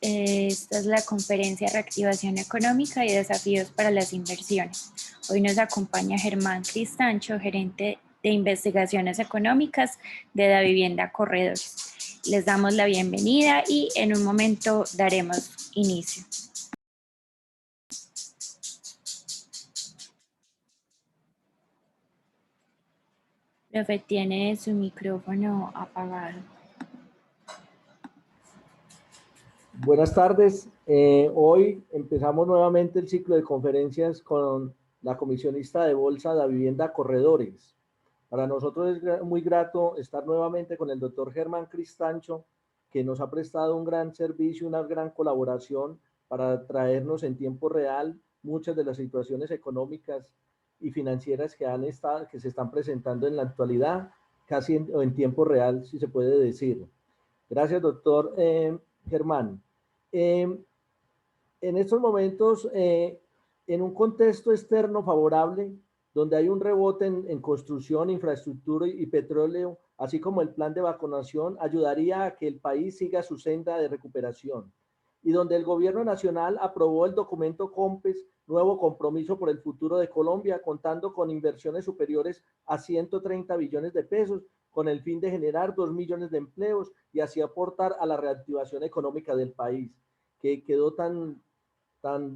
Esta es la conferencia Reactivación Económica y Desafíos para las Inversiones. Hoy nos acompaña Germán Cristancho, gerente de Investigaciones Económicas de Davivienda Corredores. Les damos la bienvenida y en un momento daremos inicio. Profe, tiene su micrófono apagado. Buenas tardes. Hoy empezamos nuevamente el ciclo de conferencias con la comisionista de Bolsa Davivienda Corredores. Para nosotros es muy grato estar nuevamente con el doctor Germán Cristancho, que nos ha prestado un gran servicio, una gran colaboración para traernos en tiempo real muchas de las situaciones económicas y financieras que se están presentando en la actualidad, casi en tiempo real, si se puede decir. Gracias, doctor Germán. En estos momentos, en un contexto externo favorable, donde hay un rebote en construcción, infraestructura y petróleo, así como el plan de vacunación, ayudaría a que el país siga su senda de recuperación. Y donde el gobierno nacional aprobó el documento COMPES, nuevo compromiso por el futuro de Colombia, contando con inversiones superiores a 130 billones de pesos, con el fin de generar 2 millones de empleos y así aportar a la reactivación económica del país, que quedó tan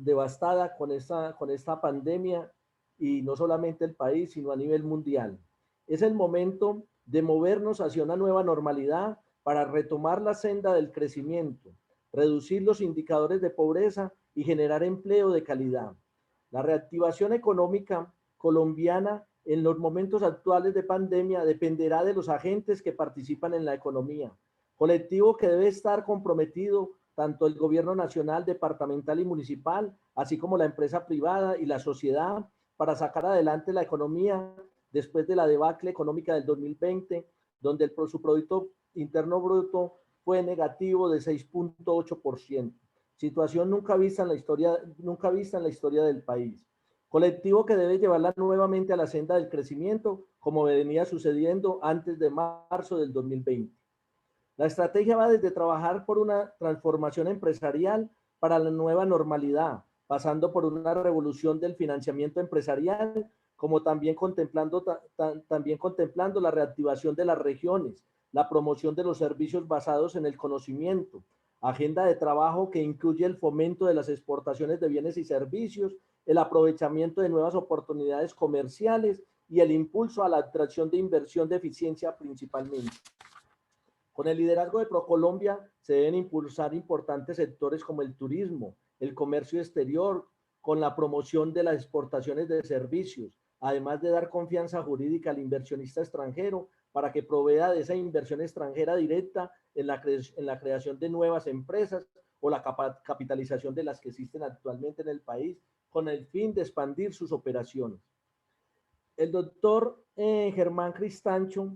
devastada con esta pandemia, y no solamente el país, sino a nivel mundial. Es el momento de movernos hacia una nueva normalidad para retomar la senda del crecimiento, reducir los indicadores de pobreza y generar empleo de calidad. La reactivación económica colombiana en los momentos actuales de pandemia dependerá de los agentes que participan en la economía, colectivo que debe estar comprometido tanto el gobierno nacional, departamental y municipal, así como la empresa privada y la sociedad, para sacar adelante la economía después de la debacle económica del 2020, donde su Producto Interno Bruto fue negativo de 6.8%, situación nunca vista en la historia del país. Colectivo que debe llevarla nuevamente a la senda del crecimiento, como venía sucediendo antes de marzo del 2020. La estrategia va desde trabajar por una transformación empresarial para la nueva normalidad, pasando por una revolución del financiamiento empresarial, como también contemplando la reactivación de las regiones, la promoción de los servicios basados en el conocimiento, agenda de trabajo que incluye el fomento de las exportaciones de bienes y servicios, el aprovechamiento de nuevas oportunidades comerciales y el impulso a la atracción de inversión de eficiencia principalmente. Con el liderazgo de ProColombia se deben impulsar importantes sectores como el turismo, el comercio exterior, con la promoción de las exportaciones de servicios, además de dar confianza jurídica al inversionista extranjero para que provea de esa inversión extranjera directa en la creación de nuevas empresas o la capitalización de las que existen actualmente en el país, con el fin de expandir sus operaciones. El doctor Germán Cristancho,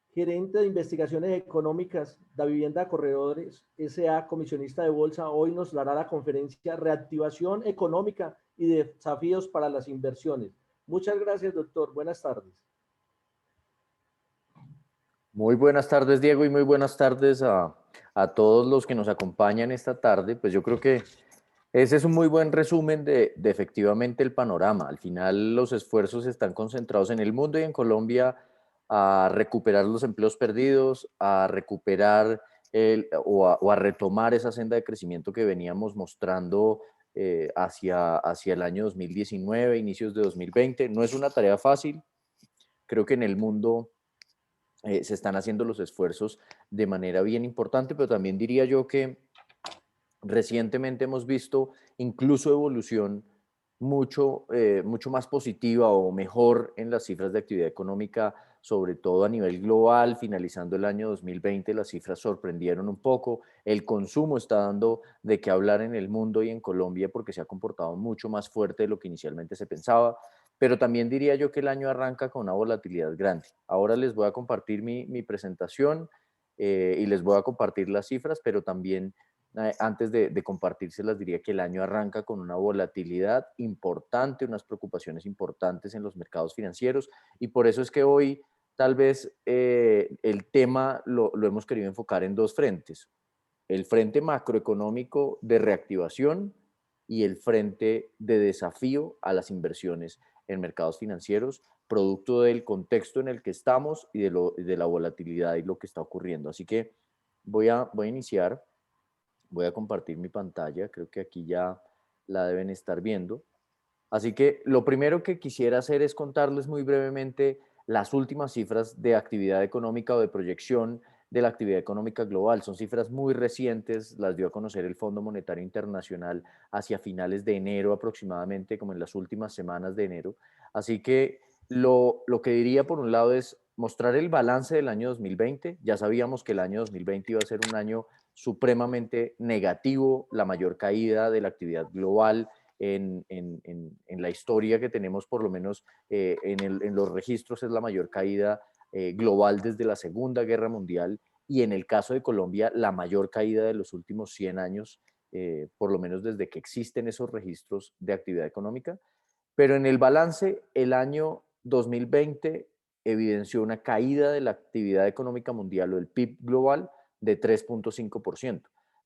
gerente de Investigaciones Económicas de Davivienda Corredores S.A., comisionista de Bolsa, hoy nos dará la conferencia Reactivación Económica y Desafíos para las Inversiones. Muchas gracias, doctor. Buenas tardes. Muy buenas tardes, Diego, y muy buenas tardes a todos los que nos acompañan esta tarde. Pues yo creo que ese es un muy buen resumen de efectivamente el panorama. Al final los esfuerzos están concentrados en el mundo y en Colombia a recuperar los empleos perdidos, a recuperar o a retomar esa senda de crecimiento que veníamos mostrando hacia el año 2019, inicios de 2020. No es una tarea fácil. Creo que en el mundo se están haciendo los esfuerzos de manera bien importante, pero también diría yo que recientemente hemos visto incluso evolución mucho más positiva o mejor en las cifras de actividad económica, sobre todo a nivel global. Finalizando el año 2020, las cifras sorprendieron un poco. El consumo está dando de qué hablar en el mundo y en Colombia porque se ha comportado mucho más fuerte de lo que inicialmente se pensaba. Pero también diría yo que el año arranca con una volatilidad grande. Ahora les voy a compartir mi presentación y les voy a compartir las cifras, pero también antes de compartírselas diría que el año arranca con una volatilidad importante, unas preocupaciones importantes en los mercados financieros, y por eso es que hoy tal vez el tema lo hemos querido enfocar en dos frentes. el frente macroeconómico de reactivación y el frente de desafío a las inversiones en mercados financieros, producto del contexto en el que estamos y de la volatilidad y lo que está ocurriendo. Así que voy a iniciar, voy a compartir mi pantalla, creo que aquí ya la deben estar viendo. Así que lo primero que quisiera hacer es contarles muy brevemente las últimas cifras de actividad económica o de proyección de la actividad económica global. Son cifras muy recientes, las dio a conocer el Fondo Monetario Internacional hacia finales de enero aproximadamente, como en las últimas semanas de enero. Así que lo que diría por un lado es mostrar el balance del año 2020. Ya sabíamos que el año 2020 iba a ser un año supremamente negativo, la mayor caída de la actividad global en la historia que tenemos, por lo menos en los registros, es la mayor caída global desde la Segunda Guerra Mundial y en el caso de Colombia, la mayor caída de los últimos 100 años, por lo menos desde que existen esos registros de actividad económica. Pero en el balance, el año 2020 evidenció una caída de la actividad económica mundial o el PIB global de 3.5%.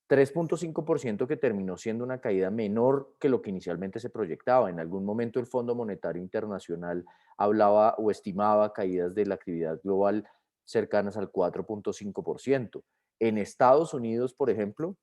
3.5% que terminó siendo una caída menor que lo que inicialmente se proyectaba. En algún momento el Fondo Monetario Internacional hablaba o estimaba caídas de la actividad global cercanas al 4.5%. En Estados Unidos, por ejemplo,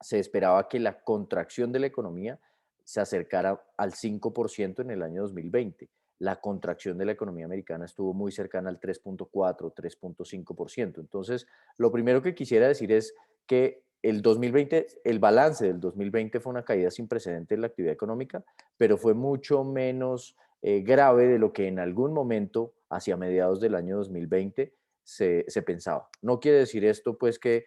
se esperaba que la contracción de la economía se acercara al 5% en el año 2020. La contracción de la economía americana estuvo muy cercana al 3.4, 3.5%. Entonces, lo primero que quisiera decir es que el 2020, el balance del 2020 fue una caída sin precedentes en la actividad económica, pero fue mucho menos grave de lo que en algún momento, hacia mediados del año 2020, se pensaba. No quiere decir esto, pues, que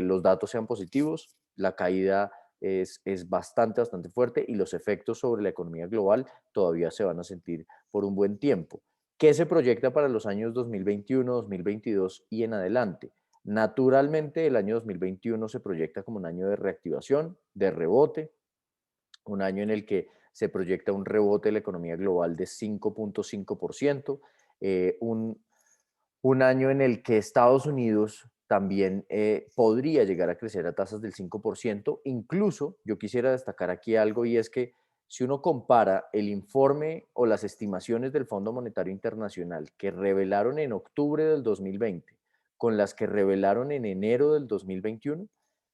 los datos sean positivos. La caída es bastante fuerte y los efectos sobre la economía global todavía se van a sentir por un buen tiempo. ¿Qué se proyecta para los años 2021, 2022 y en adelante? Naturalmente, el año 2021 se proyecta como un año de reactivación, de rebote, un año en el que se proyecta un rebote de la economía global de 5.5%, un año en el que Estados Unidos también podría llegar a crecer a tasas del 5%. Incluso yo quisiera destacar aquí algo y es que si uno compara el informe o las estimaciones del Fondo Monetario Internacional que revelaron en octubre del 2020 con las que revelaron en enero del 2021,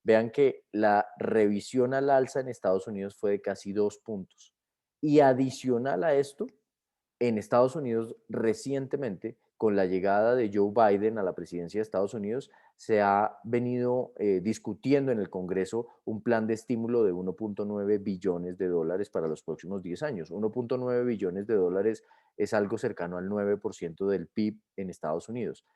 vean que la revisión al alza en Estados Unidos fue de casi 2 puntos. Y adicional a esto, en Estados Unidos recientemente, con la llegada de Joe Biden a la presidencia de Estados Unidos, se ha venido discutiendo en el Congreso un plan de estímulo de 1.9 billones de dólares para los próximos 10 años. 1.9 billones de dólares es algo cercano al 9% del PIB en Estados Unidos.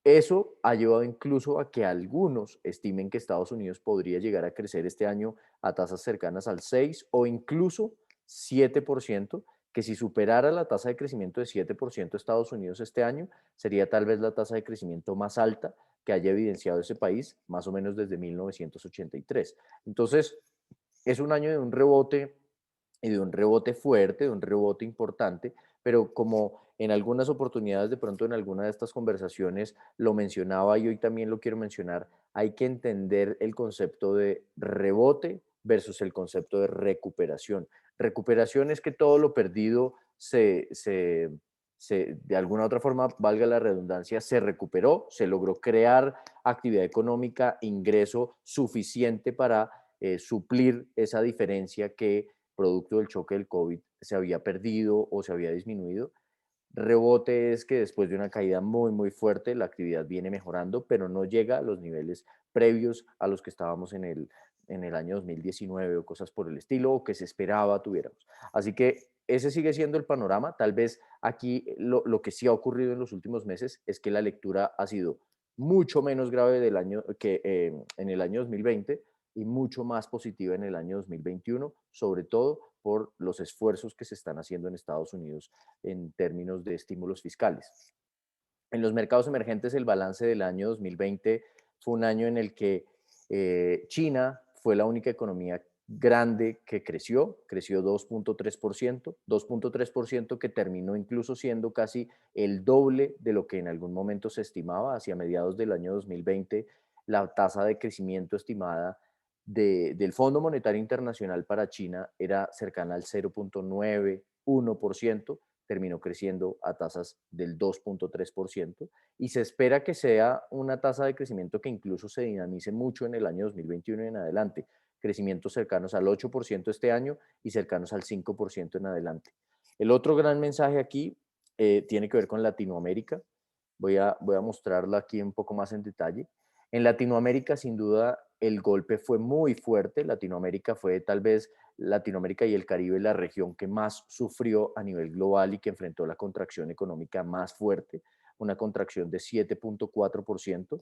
Eso ha llevado incluso a que algunos estimen que Estados Unidos podría llegar a crecer este año a tasas cercanas al 6 o incluso 7%, que si superara la tasa de crecimiento de 7% de Estados Unidos este año, sería tal vez la tasa de crecimiento más alta que haya evidenciado ese país, más o menos desde 1983. Entonces, es un año de un rebote y de un rebote fuerte, de un rebote importante, pero como en algunas oportunidades, de pronto en alguna de estas conversaciones lo mencionaba y hoy también lo quiero mencionar, hay que entender el concepto de rebote versus el concepto de recuperación. Recuperación es que todo lo perdido de alguna otra forma, valga la redundancia, se recuperó, se logró crear actividad económica, ingreso suficiente para suplir esa diferencia que producto del choque del COVID se había perdido o se había disminuido. Rebote es que después de una caída muy fuerte, la actividad viene mejorando, pero no llega a los niveles previos a los que estábamos en el año 2019 o cosas por el estilo, o que se esperaba tuviéramos. Así que ese sigue siendo el panorama. Tal vez aquí lo que sí ha ocurrido en los últimos meses es que la lectura ha sido mucho menos grave del año que en el año 2020 y mucho más positiva en el año 2021, sobre todo por los esfuerzos que se están haciendo en Estados Unidos en términos de estímulos fiscales. En los mercados emergentes, el balance del año 2020 fue un año en el que China fue la única economía grande que creció 2.3%, 2.3% que terminó incluso siendo casi el doble de lo que en algún momento se estimaba. Hacia mediados del año 2020 la tasa de crecimiento estimada del Fondo Monetario Internacional para China era cercana al 0,91%, terminó creciendo a tasas del 2,3% y se espera que sea una tasa de crecimiento que incluso se dinamice mucho en el año 2021 y en adelante, crecimientos cercanos al 8% este año y cercanos al 5% en adelante. El otro gran mensaje aquí tiene que ver con Latinoamérica. Voy a mostrarlo aquí un poco más en detalle. En Latinoamérica, sin duda, el golpe fue muy fuerte. Latinoamérica fue tal vez Latinoamérica y el Caribe la región que más sufrió a nivel global y que enfrentó la contracción económica más fuerte, una contracción de 7,4%.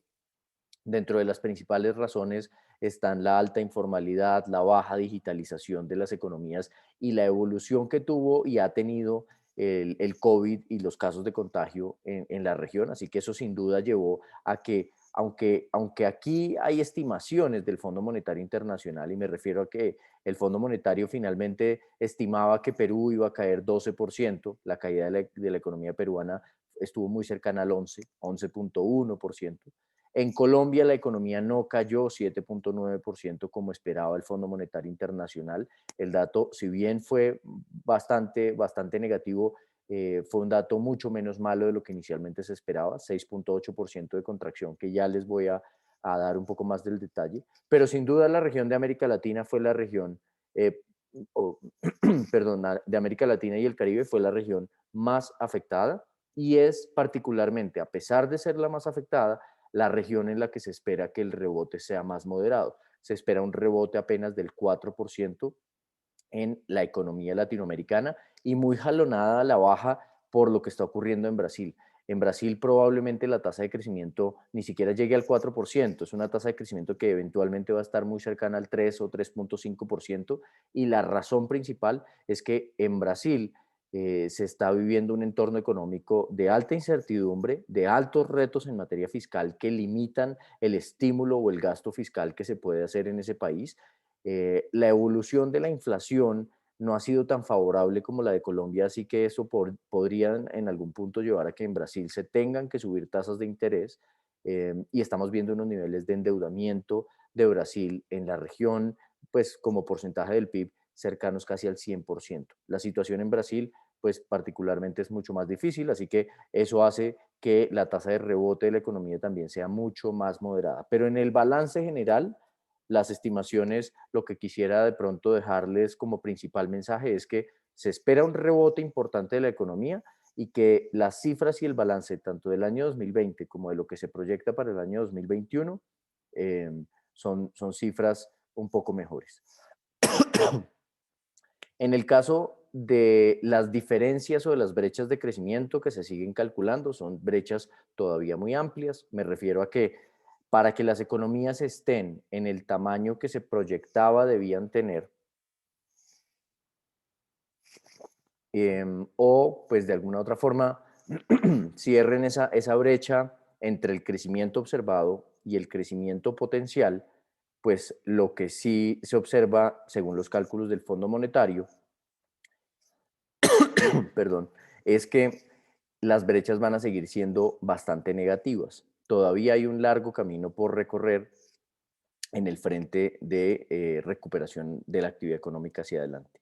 Dentro de las principales razones están la alta informalidad, la baja digitalización de las economías y la evolución que tuvo y ha tenido el COVID y los casos de contagio en la región. Así que eso sin duda llevó a que, aunque aquí hay estimaciones del Fondo Monetario Internacional, y me refiero a que el Fondo Monetario finalmente estimaba que Perú iba a caer 12%, la caída de la economía peruana estuvo muy cercana al 11,1%. En Colombia la economía no cayó 7,9% como esperaba el Fondo Monetario Internacional. El dato, si bien fue bastante negativo, fue un dato mucho menos malo de lo que inicialmente se esperaba, 6,8% de contracción, que ya les voy a dar un poco más del detalle. Pero sin duda la región de América Latina fue la región, perdón, de América Latina y el Caribe fue la región más afectada y es particularmente, a pesar de ser la más afectada, la región en la que se espera que el rebote sea más moderado. Se espera un rebote apenas del 4% en la economía latinoamericana y muy jalonada a la baja por lo que está ocurriendo en Brasil. En Brasil probablemente la tasa de crecimiento ni siquiera llegue al 4%, es una tasa de crecimiento que eventualmente va a estar muy cercana al 3 o 3,5% y la razón principal es que en Brasil se está viviendo un entorno económico de alta incertidumbre, de altos retos en materia fiscal que limitan el estímulo o el gasto fiscal que se puede hacer en ese país. La evolución de la inflación no ha sido tan favorable como la de Colombia, así que eso podría en algún punto llevar a que en Brasil se tengan que subir tasas de interés y estamos viendo unos niveles de endeudamiento de Brasil en la región, pues como porcentaje del PIB cercanos casi al 100%. La situación en Brasil pues particularmente es mucho más difícil, así que eso hace que la tasa de rebote de la economía también sea mucho más moderada. Pero en el balance general, las estimaciones, lo que quisiera de pronto dejarles como principal mensaje es que se espera un rebote importante de la economía y que las cifras y el balance tanto del año 2020 como de lo que se proyecta para el año 2021 eh, son cifras un poco mejores. En el caso de las diferencias o de las brechas de crecimiento que se siguen calculando, son brechas todavía muy amplias. Me refiero a que para que las economías estén en el tamaño que se proyectaba debían tener, o pues de alguna otra forma cierren esa brecha entre el crecimiento observado y el crecimiento potencial, pues lo que sí se observa según los cálculos del Fondo Monetario, perdón, es que las brechas van a seguir siendo bastante negativas. Todavía hay un largo camino por recorrer en el frente de recuperación de la actividad económica hacia adelante.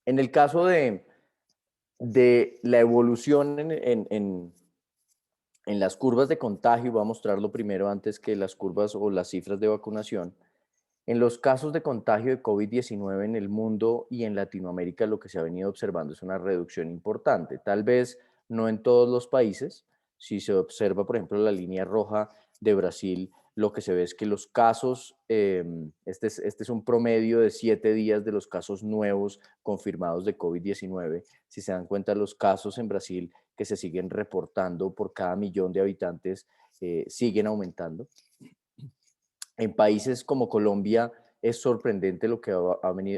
En el caso de la evolución en las curvas de contagio, voy a mostrarlo primero antes que las curvas o las cifras de vacunación. En los casos de contagio de COVID-19 en el mundo y en Latinoamérica, lo que se ha venido observando es una reducción importante. Tal vez no en todos los países. Si se observa, por ejemplo, la línea roja de Brasil, lo que se ve es que los casos, este es un promedio de 7 días de los casos nuevos confirmados de COVID-19. Si se dan cuenta, los casos en Brasil que se siguen reportando por cada millón de habitantes siguen aumentando. En países como Colombia es sorprendente lo que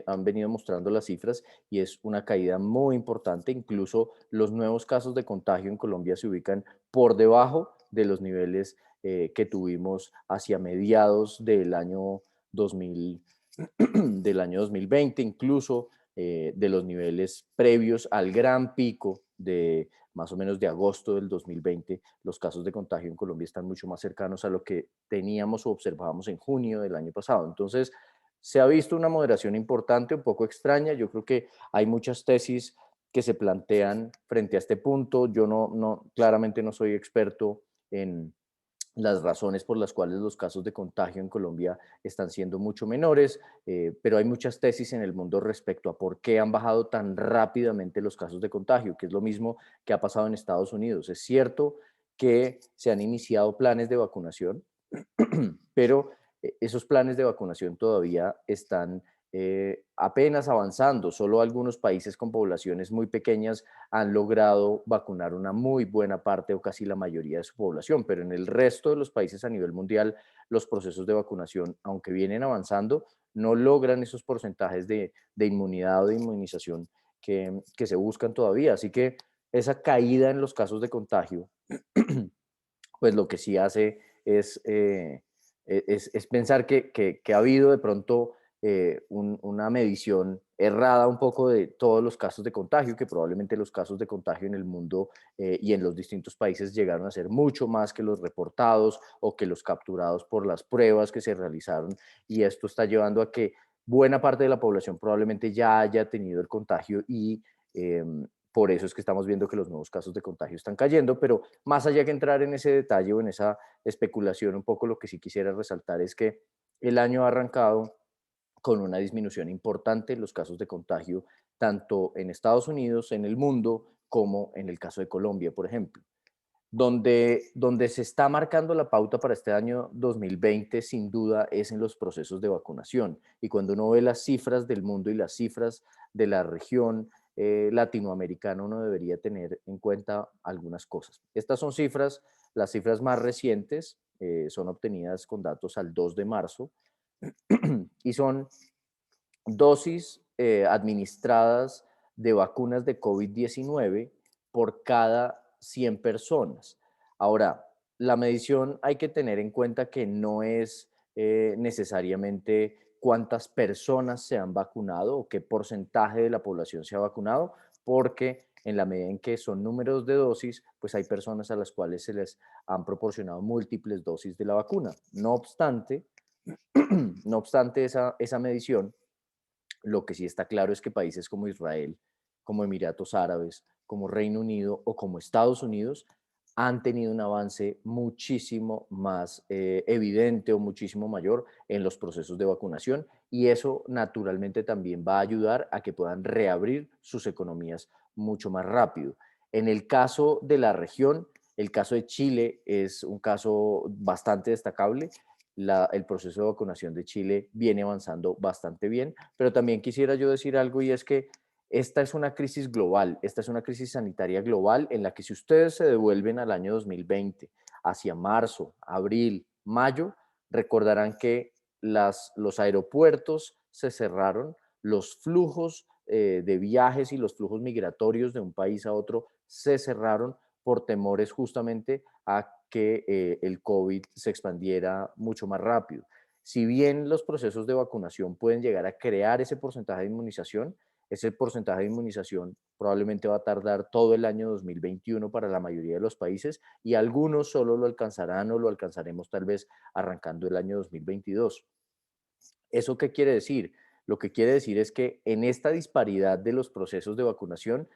han venido mostrando las cifras y es una caída muy importante. Incluso los nuevos casos de contagio en Colombia se ubican por debajo de los niveles que tuvimos hacia mediados del año 2020. Incluso de los niveles previos al gran pico de más o menos de agosto del 2020. Los casos de contagio en Colombia están mucho más cercanos a lo que teníamos o observábamos en junio del año pasado. Entonces, se ha visto una moderación importante, un poco extraña. Yo creo que hay muchas tesis que se plantean frente a este punto. Yo claramente no soy experto en las razones por las cuales los casos de contagio en Colombia están siendo mucho menores, pero hay muchas tesis en el mundo respecto a por qué han bajado tan rápidamente los casos de contagio, que es lo mismo que ha pasado en Estados Unidos. Es cierto que se han iniciado planes de vacunación, pero esos planes de vacunación todavía están apenas avanzando. Solo algunos países con poblaciones muy pequeñas han logrado vacunar una muy buena parte o casi la mayoría de su población, pero en el resto de los países a nivel mundial, los procesos de vacunación, aunque vienen avanzando, no logran esos porcentajes de inmunidad o de inmunización que se buscan todavía. Así que esa caída en los casos de contagio, pues lo que sí hace es pensar que ha habido de pronto una medición errada un poco de todos los casos de contagio, que probablemente los casos de contagio en el mundo y en los distintos países llegaron a ser mucho más que los reportados o que los capturados por las pruebas que se realizaron, y esto está llevando a que buena parte de la población probablemente ya haya tenido el contagio y por eso es que estamos viendo que los nuevos casos de contagio están cayendo, pero más allá que entrar en ese detalle o en esa especulación, un poco lo que sí quisiera resaltar es que el año ha arrancado con una disminución importante en los casos de contagio, tanto en Estados Unidos, en el mundo, como en el caso de Colombia, por ejemplo. Donde se está marcando la pauta para este año 2020, sin duda, es en los procesos de vacunación. Y cuando uno ve las cifras del mundo y las cifras de la región latinoamericana, uno debería tener en cuenta algunas cosas. Estas son cifras, las cifras más recientes, son obtenidas con datos al 2 de marzo y son dosis administradas de vacunas de COVID-19 por cada 100 personas. Ahora, la medición hay que tener en cuenta que no es necesariamente cuántas personas se han vacunado o qué porcentaje de la población se ha vacunado, porque en la medida en que son números de dosis, pues hay personas a las cuales se les han proporcionado múltiples dosis de la vacuna. No obstante, no obstante esa medición, lo que sí está claro es que países como Israel, como Emiratos Árabes, como Reino Unido o como Estados Unidos han tenido un avance muchísimo más evidente o muchísimo mayor en los procesos de vacunación, y eso naturalmente también va a ayudar a que puedan reabrir sus economías mucho más rápido. En el caso de la región, el caso de Chile es un caso bastante destacable. El proceso de vacunación de Chile viene avanzando bastante bien, pero también quisiera yo decir algo, y es que esta es una crisis global, esta es una crisis sanitaria global en la que, si ustedes se devuelven al año 2020, hacia marzo, abril, mayo, recordarán que los aeropuertos se cerraron, los flujos de viajes y los flujos migratorios de un país a otro se cerraron por temores justamente a que el COVID se expandiera mucho más rápido. Si bien los procesos de vacunación pueden llegar a crear ese porcentaje de inmunización, ese porcentaje de inmunización probablemente va a tardar todo el año 2021 para la mayoría de los países, y algunos solo lo alcanzarán o lo alcanzaremos tal vez arrancando el año 2022. ¿Eso qué quiere decir? Lo que quiere decir es que en esta disparidad de los procesos de vacunación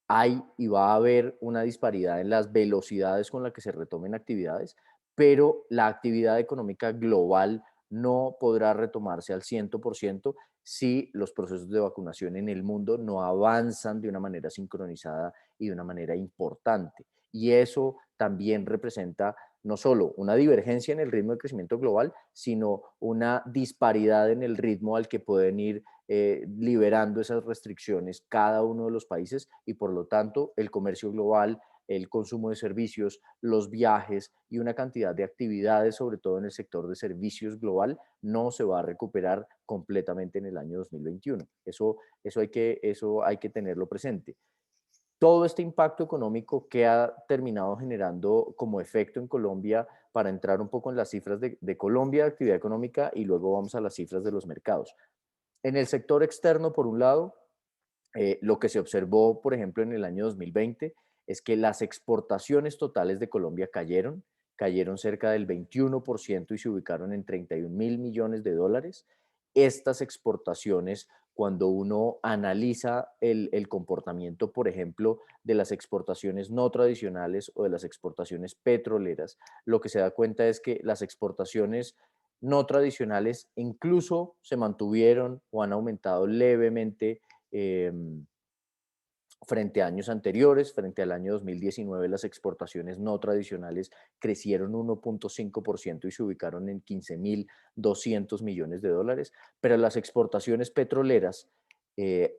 hay y va a haber una disparidad en las velocidades con las que se retomen actividades, pero la actividad económica global no podrá retomarse al 100% si los procesos de vacunación en el mundo no avanzan de una manera sincronizada y de una manera importante. Y eso también representa no solo una divergencia en el ritmo de crecimiento global, sino una disparidad en el ritmo al que pueden ir liberando esas restricciones cada uno de los países, y por lo tanto el comercio global, el consumo de servicios, los viajes y una cantidad de actividades, sobre todo en el sector de servicios global, no se va a recuperar completamente en el año 2021. Eso hay que tenerlo presente. Todo este impacto económico que ha terminado generando como efecto en Colombia, para entrar un poco en las cifras de Colombia de actividad económica y luego vamos a las cifras de los mercados. En el sector externo, por un lado, lo que se observó, por ejemplo, en el año 2020 es que las exportaciones totales de Colombia cayeron cerca del 21% y se ubicaron en 31.000 millones de dólares. Estas exportaciones, cuando uno analiza el comportamiento, por ejemplo, de las exportaciones no tradicionales o de las exportaciones petroleras, lo que se da cuenta es que las exportaciones no tradicionales incluso se mantuvieron o han aumentado levemente eh, frente a años anteriores. Frente al año 2019, las exportaciones no tradicionales crecieron 1.5% y se ubicaron en 15.200 millones de dólares, pero las exportaciones petroleras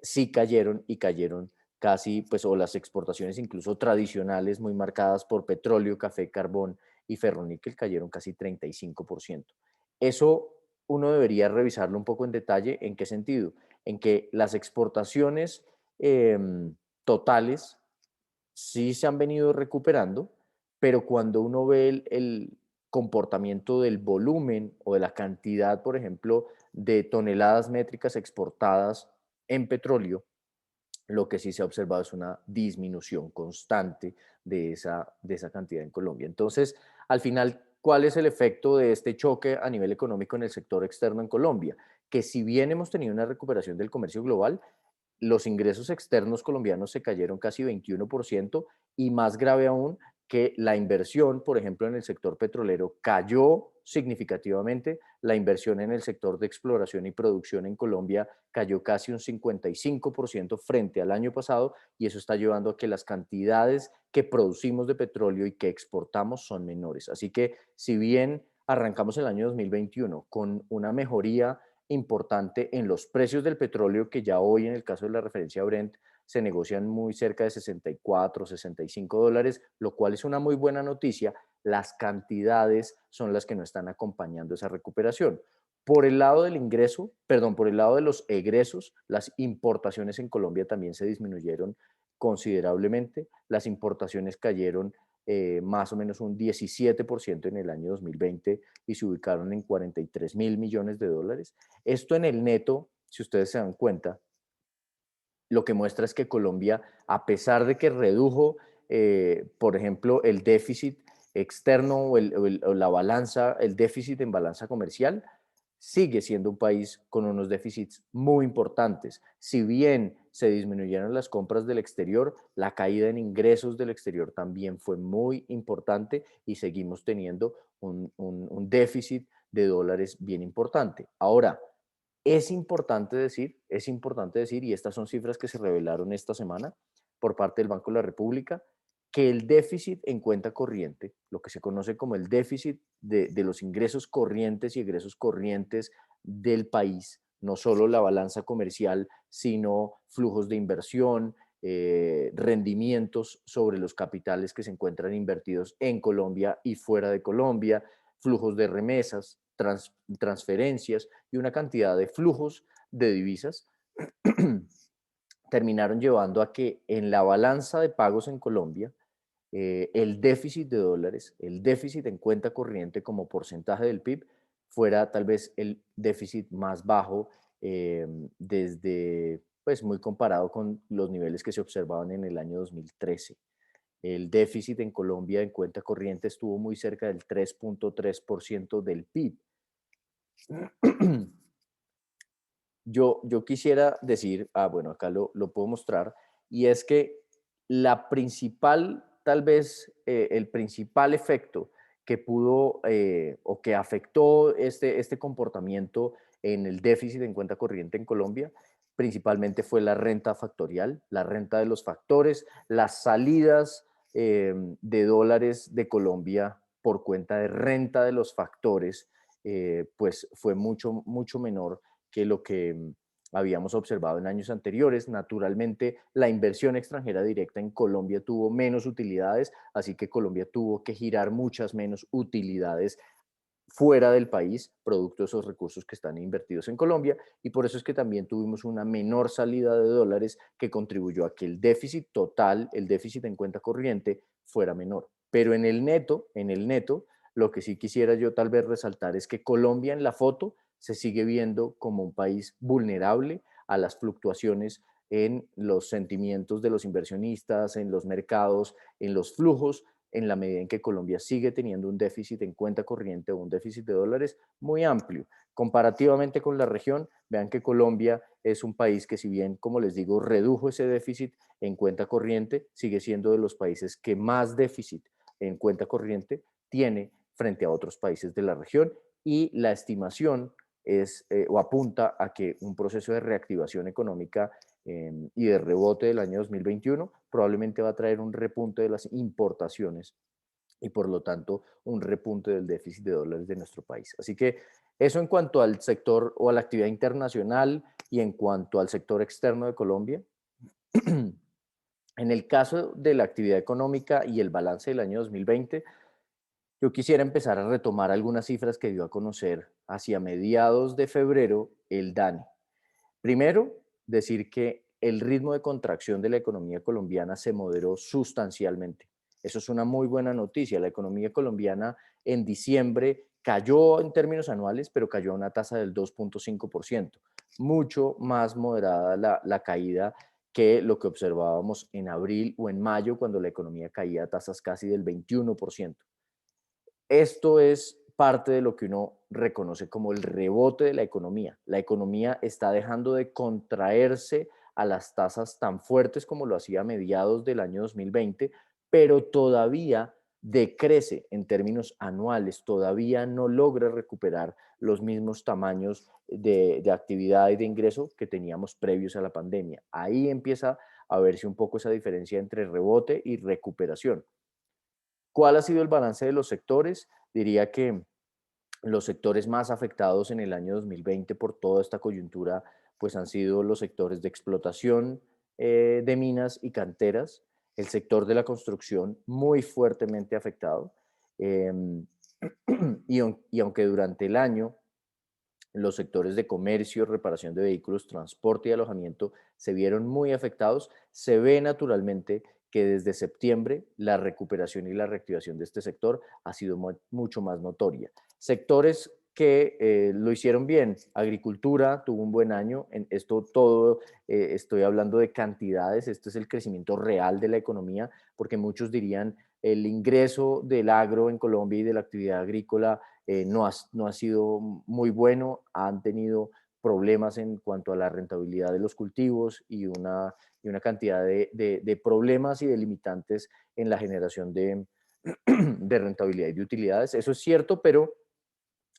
sí cayeron y cayeron casi, pues, o las exportaciones incluso tradicionales muy marcadas por petróleo, café, carbón y ferroníquel cayeron casi 35%. Eso uno debería revisarlo un poco en detalle. ¿En qué sentido? En que las exportaciones eh, totales sí se han venido recuperando, pero cuando uno ve el comportamiento del volumen o de la cantidad, por ejemplo, de toneladas métricas exportadas en petróleo, lo que sí se ha observado es una disminución constante de esa cantidad en Colombia. Entonces, al final, ¿cuál es el efecto de este choque a nivel económico en el sector externo en Colombia? Que si bien hemos tenido una recuperación del comercio global, los ingresos externos colombianos se cayeron casi 21% y más grave aún que la inversión, por ejemplo, en el sector petrolero cayó significativamente, la inversión en el sector de exploración y producción en Colombia cayó casi un 55% frente al año pasado y eso está llevando a que las cantidades que producimos de petróleo y que exportamos son menores. Así que si bien arrancamos el año 2021 con una mejoría importante en los precios del petróleo, que ya hoy en el caso de la referencia Brent se negocian muy cerca de 64, 65 dólares, lo cual es una muy buena noticia. Las cantidades son las que no están acompañando esa recuperación. Por el lado del ingreso, perdón, por el lado de los egresos, las importaciones en Colombia también se disminuyeron considerablemente. Las importaciones cayeron más o menos un 17% en el año 2020 y se ubicaron en 43.000 millones de dólares. Esto en el neto, si ustedes se dan cuenta, lo que muestra es que Colombia, a pesar de que redujo, por ejemplo, el déficit externo o la balanza, el déficit en balanza comercial, sigue siendo un país con unos déficits muy importantes. Si bien se disminuyeron las compras del exterior, la caída en ingresos del exterior también fue muy importante y seguimos teniendo un déficit de dólares bien importante. Ahora, es importante decir, y estas son cifras que se revelaron esta semana por parte del Banco de la República, que el déficit en cuenta corriente, lo que se conoce como el déficit de los ingresos corrientes y egresos corrientes del país, no solo la balanza comercial, sino flujos de inversión, rendimientos sobre los capitales que se encuentran invertidos en Colombia y fuera de Colombia, flujos de remesas, transferencias y una cantidad de flujos de divisas terminaron llevando a que en la balanza de pagos en Colombia, el déficit de dólares, el déficit en cuenta corriente como porcentaje del PIB, fuera tal vez el déficit más bajo desde, pues muy comparado con los niveles que se observaban en el año 2013. El déficit en Colombia en cuenta corriente estuvo muy cerca del 3.3% del PIB. Yo quisiera decir, bueno, acá lo puedo mostrar, y es que la principal, tal vez el principal efecto que pudo o que afectó este comportamiento en el déficit en cuenta corriente en Colombia, principalmente fue la renta factorial, la renta de los factores, las salidas de dólares de Colombia por cuenta de renta de los factores, pues fue mucho, mucho menor que lo que habíamos observado en años anteriores. Naturalmente, la inversión extranjera directa en Colombia tuvo menos utilidades, así que Colombia tuvo que girar muchas menos utilidades fuera del país, producto de esos recursos que están invertidos en Colombia, y por eso es que también tuvimos una menor salida de dólares que contribuyó a que el déficit total, el déficit en cuenta corriente, fuera menor. Pero en el neto, lo que sí quisiera yo tal vez resaltar es que Colombia en la foto se sigue viendo como un país vulnerable a las fluctuaciones en los sentimientos de los inversionistas, en los mercados, en los flujos, en la medida en que Colombia sigue teniendo un déficit en cuenta corriente o un déficit de dólares muy amplio. Comparativamente con la región, vean que Colombia es un país que, si bien, como les digo, redujo ese déficit en cuenta corriente, sigue siendo de los países que más déficit en cuenta corriente tiene frente a otros países de la región, y la estimación es o apunta a que un proceso de reactivación económica y de rebote del año 2021 probablemente va a traer un repunte de las importaciones y por lo tanto un repunte del déficit de dólares de nuestro país. Así que eso en cuanto al sector o a la actividad internacional y en cuanto al sector externo de Colombia. En el caso de la actividad económica y el balance del año 2020, yo quisiera empezar a retomar algunas cifras que dio a conocer hacia mediados de febrero el DANE. Primero, decir que el ritmo de contracción de la economía colombiana se moderó sustancialmente. Eso es una muy buena noticia. La economía colombiana en diciembre cayó en términos anuales, pero cayó a una tasa del 2.5%, mucho más moderada la caída que lo que observábamos en abril o en mayo, cuando la economía caía a tasas casi del 21%. Esto es parte de lo que uno reconoce como el rebote de la economía. La economía está dejando de contraerse a las tasas tan fuertes como lo hacía a mediados del año 2020, pero todavía decrece en términos anuales, todavía no logra recuperar los mismos tamaños de actividad y de ingreso que teníamos previos a la pandemia. Ahí empieza a verse un poco esa diferencia entre rebote y recuperación. ¿Cuál ha sido el balance de los sectores? Diría que los sectores más afectados en el año 2020 por toda esta coyuntura, pues han sido los sectores de explotación de minas y canteras, el sector de la construcción muy fuertemente afectado, eh, y aunque durante el año los sectores de comercio, reparación de vehículos, transporte y alojamiento se vieron muy afectados, se ve naturalmente que desde septiembre la recuperación y la reactivación de este sector ha sido mucho más notoria. Sectores que lo hicieron bien: agricultura tuvo un buen año, en esto todo estoy hablando de cantidades, este es el crecimiento real de la economía, porque muchos dirían el ingreso del agro en Colombia y de la actividad agrícola no ha sido muy bueno, han tenido problemas en cuanto a la rentabilidad de los cultivos y una cantidad de problemas y de limitantes en la generación de rentabilidad y de utilidades. Eso es cierto, pero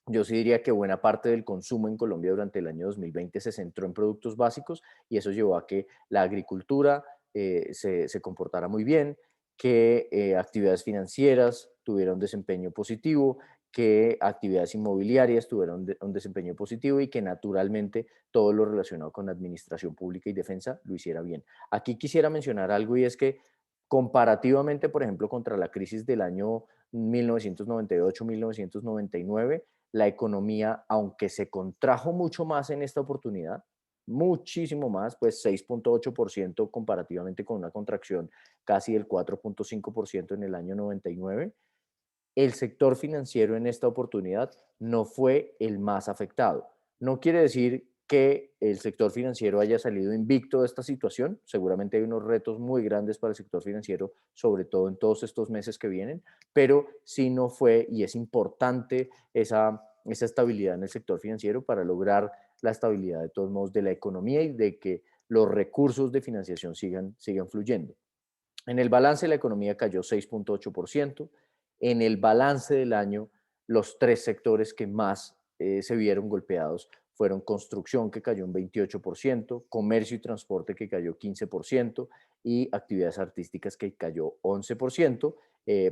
yo sí diría que buena parte del consumo en Colombia durante el año 2020 se centró en productos básicos, y eso llevó a que la agricultura se comportara muy bien, que actividades financieras tuvieran un desempeño positivo, que actividades inmobiliarias tuvieron un desempeño positivo, y que naturalmente todo lo relacionado con administración pública y defensa lo hiciera bien. Aquí quisiera mencionar algo, y es que comparativamente, por ejemplo, contra la crisis del año 1998-1999, la economía, aunque se contrajo mucho más en esta oportunidad, muchísimo más, pues 6.8% comparativamente con una contracción casi del 4.5% en el año 99, el sector financiero en esta oportunidad no fue el más afectado. No quiere decir que el sector financiero haya salido invicto de esta situación. Seguramente hay unos retos muy grandes para el sector financiero, sobre todo en todos estos meses que vienen, pero sí no fue, y es importante esa estabilidad en el sector financiero para lograr la estabilidad de todos modos de la economía y de que los recursos de financiación sigan fluyendo. En el balance la economía cayó 6.8%. En el balance del año, los tres sectores que más se vieron golpeados fueron construcción, que cayó un 28%, comercio y transporte, que cayó 15%, y actividades artísticas, que cayó 11%.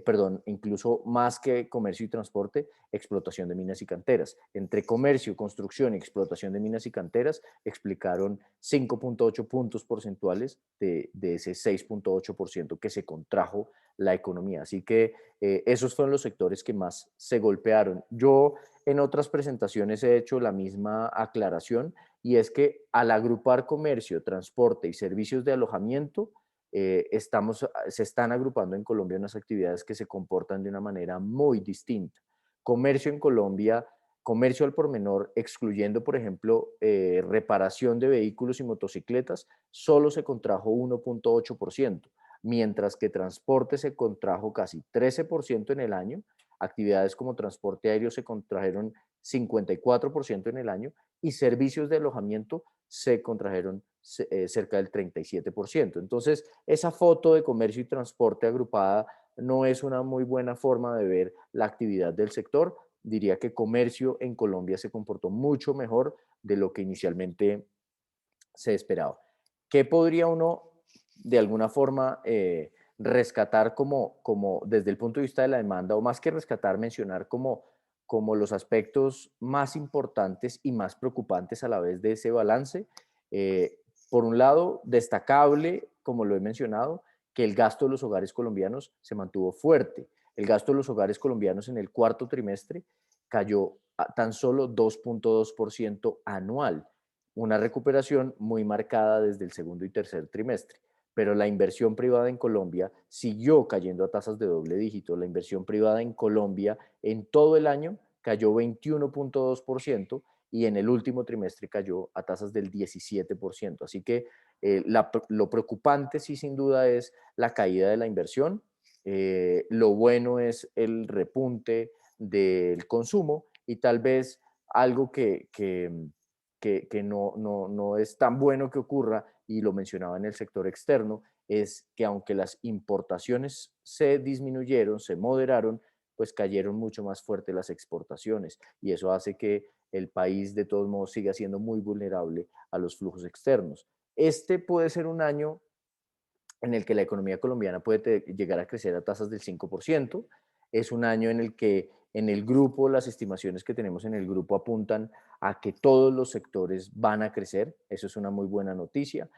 Perdón, incluso más que comercio y transporte, explotación de minas y canteras. Entre comercio, construcción y explotación de minas y canteras explicaron 5.8 puntos porcentuales de ese 6.8% que se contrajo la economía. Así que esos fueron los sectores que más se golpearon. Yo en otras presentaciones he hecho la misma aclaración, y es que al agrupar comercio, transporte y servicios de alojamiento, se están agrupando en Colombia unas actividades que se comportan de una manera muy distinta. Comercio en Colombia Comercio al por menor, excluyendo, por ejemplo, reparación de vehículos y motocicletas, solo se contrajo 1,8%, mientras que transporte se contrajo casi 13% en el año, actividades como transporte aéreo se contrajeron 54% en el año y servicios de alojamiento se contrajeron cerca del 37%. Entonces, esa foto de comercio y transporte agrupada no es una muy buena forma de ver la actividad del sector. Diría que comercio en Colombia se comportó mucho mejor de lo que inicialmente se esperaba. ¿Qué podría uno de alguna forma rescatar como desde el punto de vista de la demanda, o más que rescatar, mencionar como los aspectos más importantes y más preocupantes a la vez de ese balance? Eh, por un lado, destacable, como lo he mencionado, que el gasto de los hogares colombianos se mantuvo fuerte. El gasto de los hogares colombianos en el cuarto trimestre cayó a tan solo 2,2% anual, una recuperación muy marcada desde el segundo y tercer trimestre. Pero la inversión privada en Colombia siguió cayendo a tasas de doble dígito. La inversión privada en Colombia en todo el año cayó 21,2% y en el último trimestre cayó a tasas del 17%. Así que lo preocupante sí sin duda es la caída de la inversión. Lo bueno es el repunte del consumo y tal vez algo que no es tan bueno que ocurra, y lo mencionaba en el sector externo, es que aunque las importaciones se disminuyeron, se moderaron, pues cayeron mucho más fuerte las exportaciones y eso hace que el país de todos modos siga siendo muy vulnerable a los flujos externos. Este puede ser un año en el que la economía colombiana puede llegar a crecer a tasas del 5%. Es un año en el que en el grupo, las estimaciones que tenemos en el grupo apuntan a que todos los sectores van a crecer. Eso es una muy buena noticia.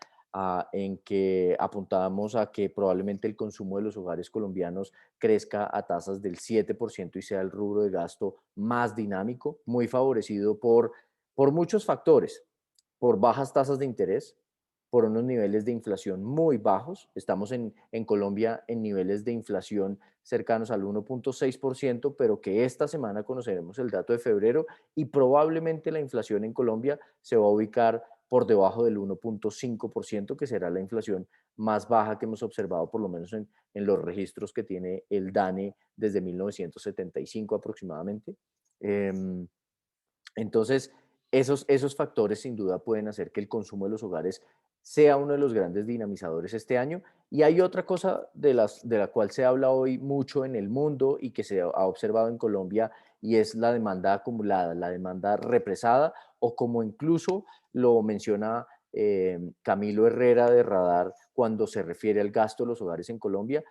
En que apuntamos a que probablemente el consumo de los hogares colombianos crezca a tasas del 7% y sea el rubro de gasto más dinámico, muy favorecido por muchos factores, por bajas tasas de interés, por unos niveles de inflación muy bajos. Estamos en Colombia en niveles de inflación cercanos al 1,6%, pero que esta semana conoceremos el dato de febrero y probablemente la inflación en Colombia se va a ubicar por debajo del 1,5%, que será la inflación más baja que hemos observado, por lo menos en los registros que tiene el DANE desde 1975 aproximadamente. Entonces, esos factores sin duda pueden hacer que el consumo de los hogares sea uno de los grandes dinamizadores este año. Y hay otra cosa de la cual se habla hoy mucho en el mundo y que se ha observado en Colombia, y es la demanda acumulada, la demanda represada, o como incluso lo menciona Camilo Herrera de Radar cuando se refiere al gasto de los hogares en Colombia.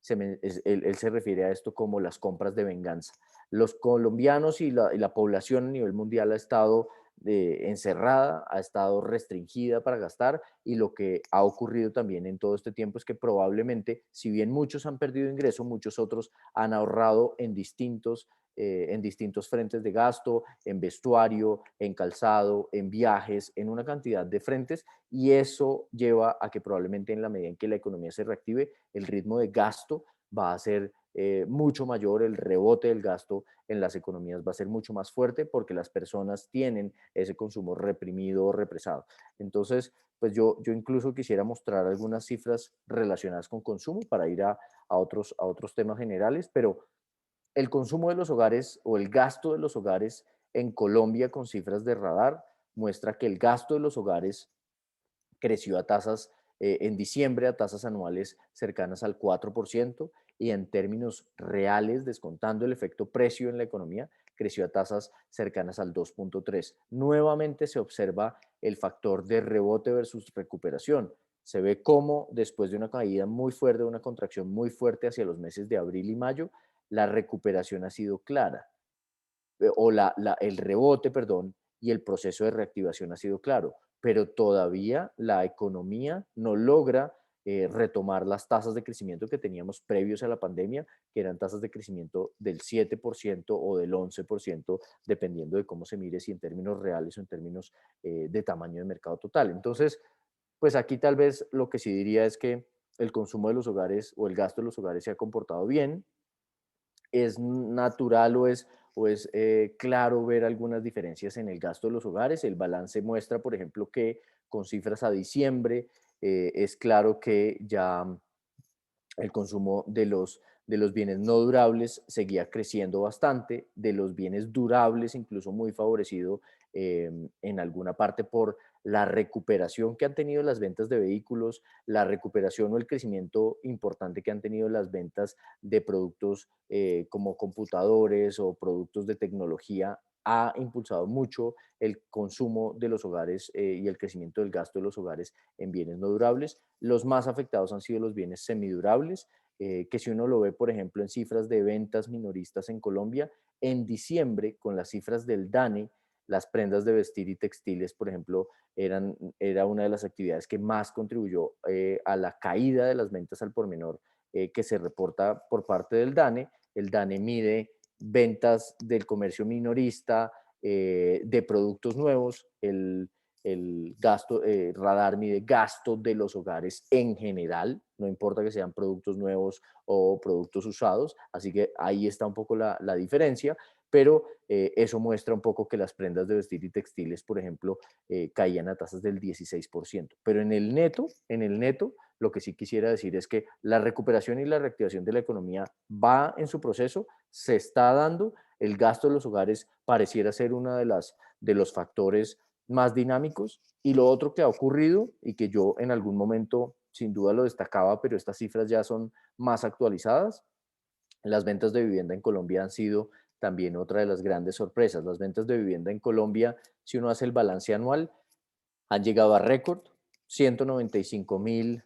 Él se refiere a esto como las compras de venganza. Los colombianos y la población a nivel mundial ha estado encerrada, ha estado restringida para gastar, y lo que ha ocurrido también en todo este tiempo es que probablemente, si bien muchos han perdido ingreso, muchos otros han ahorrado en distintos frentes de gasto, en vestuario, en calzado, en viajes, en una cantidad de frentes, y eso lleva a que probablemente en la medida en que la economía se reactive, el ritmo de gasto va a ser mucho mayor, el rebote del gasto en las economías va a ser mucho más fuerte porque las personas tienen ese consumo reprimido o represado. Entonces, pues yo incluso quisiera mostrar algunas cifras relacionadas con consumo para ir a otros temas generales, pero el consumo de los hogares o el gasto de los hogares en Colombia con cifras de Radar muestra que el gasto de los hogares creció a tasas en diciembre a tasas anuales cercanas al 4%, y en términos reales, descontando el efecto precio en la economía, creció a tasas cercanas al 2,3%. Nuevamente se observa el factor de rebote versus recuperación. Se ve cómo después de una caída muy fuerte, una contracción muy fuerte hacia los meses de abril y mayo, la recuperación ha sido clara, el rebote, perdón, y el proceso de reactivación ha sido claro, pero todavía la economía no logra retomar las tasas de crecimiento que teníamos previos a la pandemia, que eran tasas de crecimiento del 7% o del 11%, dependiendo de cómo se mire, si en términos reales o en términos de tamaño de mercado total. Entonces, pues aquí tal vez lo que sí diría es que el consumo de los hogares o el gasto de los hogares se ha comportado bien. Es natural o es claro ver algunas diferencias en el gasto de los hogares? El balance muestra, por ejemplo, que con cifras a diciembre es claro que ya el consumo de los bienes no durables seguía creciendo bastante, de los bienes durables incluso muy favorecido en alguna parte por la recuperación que han tenido las ventas de vehículos, la recuperación o el crecimiento importante que han tenido las ventas de productos como computadores o productos de tecnología ha impulsado mucho el consumo de los hogares y el crecimiento del gasto de los hogares en bienes no durables. Los más afectados han sido los bienes semidurables, que si uno lo ve, por ejemplo, en cifras de ventas minoristas en Colombia, en diciembre, con las cifras del DANE, las prendas de vestir y textiles, por ejemplo, era una de las actividades que más contribuyó a la caída de las ventas al por menor que se reporta por parte del DANE. El DANE mide ventas del comercio minorista, de productos nuevos, el gasto, Radar mide gasto de los hogares en general, no importa que sean productos nuevos o productos usados, así que ahí está un poco la diferencia, pero eso muestra un poco que las prendas de vestir y textiles, por ejemplo, caían a tasas del 16%. Pero en el neto, lo que sí quisiera decir es que la recuperación y la reactivación de la economía va en su proceso, se está dando, el gasto de los hogares pareciera ser una de los factores más dinámicos. Y lo otro que ha ocurrido y que yo en algún momento sin duda lo destacaba, pero estas cifras ya son más actualizadas, las ventas de vivienda en Colombia han sido también otra de las grandes sorpresas. Las ventas de vivienda en Colombia, si uno hace el balance anual, han llegado a récord, 195.000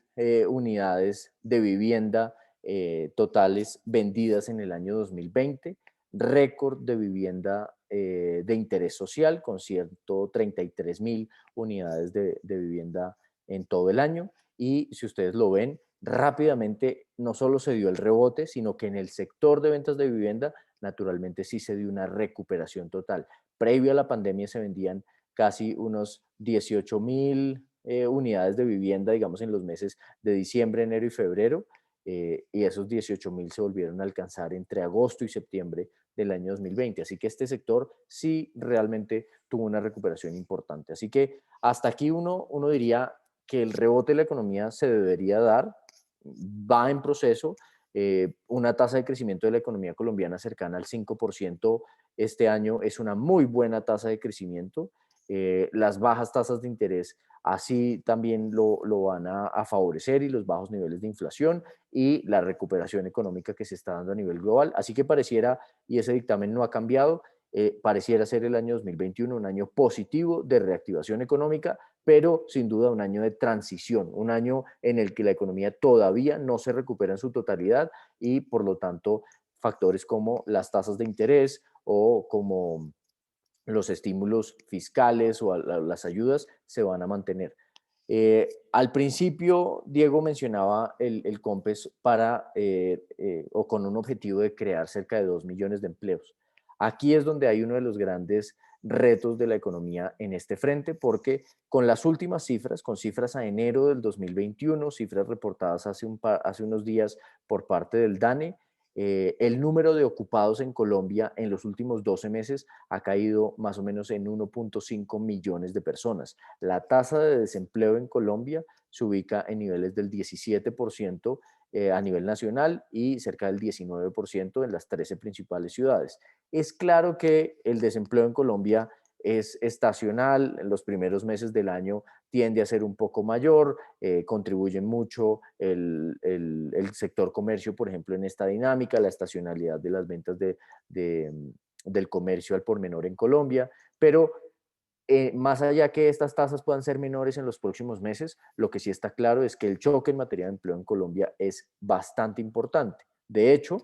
unidades de vivienda totales vendidas en el año 2020, récord de vivienda de interés social con 133.000 unidades de vivienda en todo el año. Y si ustedes lo ven, rápidamente no solo se dio el rebote, sino que en el sector de ventas de vivienda, naturalmente sí se dio una recuperación total. Previo a la pandemia se vendían casi unos 18.000 unidades de vivienda, digamos, en los meses de diciembre, enero y febrero, y esos 18.000 se volvieron a alcanzar entre agosto y septiembre del año 2020. Así que este sector sí realmente tuvo una recuperación importante. Así que hasta aquí uno diría que el rebote de la economía se debería dar, va en proceso, una tasa de crecimiento de la economía colombiana cercana al 5% este año es una muy buena tasa de crecimiento. Las bajas tasas de interés así también lo van a favorecer y los bajos niveles de inflación y la recuperación económica que se está dando a nivel global. Así que pareciera, y ese dictamen no ha cambiado, pareciera ser el año 2021 un año positivo de reactivación económica, pero sin duda un año de transición, un año en el que la economía todavía no se recupera en su totalidad y por lo tanto factores como las tasas de interés o como los estímulos fiscales o las ayudas se van a mantener. Al principio, Diego mencionaba el COMPES o con un objetivo de crear cerca de 2 millones de empleos. Aquí es donde hay uno de los grandes retos de la economía en este frente, porque con las últimas cifras, con cifras a enero del 2021, cifras reportadas hace unos días por parte del DANE, el número de ocupados en Colombia en los últimos 12 meses ha caído más o menos en 1.5 millones de personas. La tasa de desempleo en Colombia se ubica en niveles del 17% a nivel nacional y cerca del 19% en las 13 principales ciudades. Es claro que el desempleo en Colombia es estacional, en los primeros meses del año tiende a ser un poco mayor, contribuye mucho el sector comercio, por ejemplo, en esta dinámica, la estacionalidad de las ventas del comercio al por menor en Colombia, pero más allá que estas tasas puedan ser menores en los próximos meses, lo que sí está claro es que el choque en materia de empleo en Colombia es bastante importante. De hecho,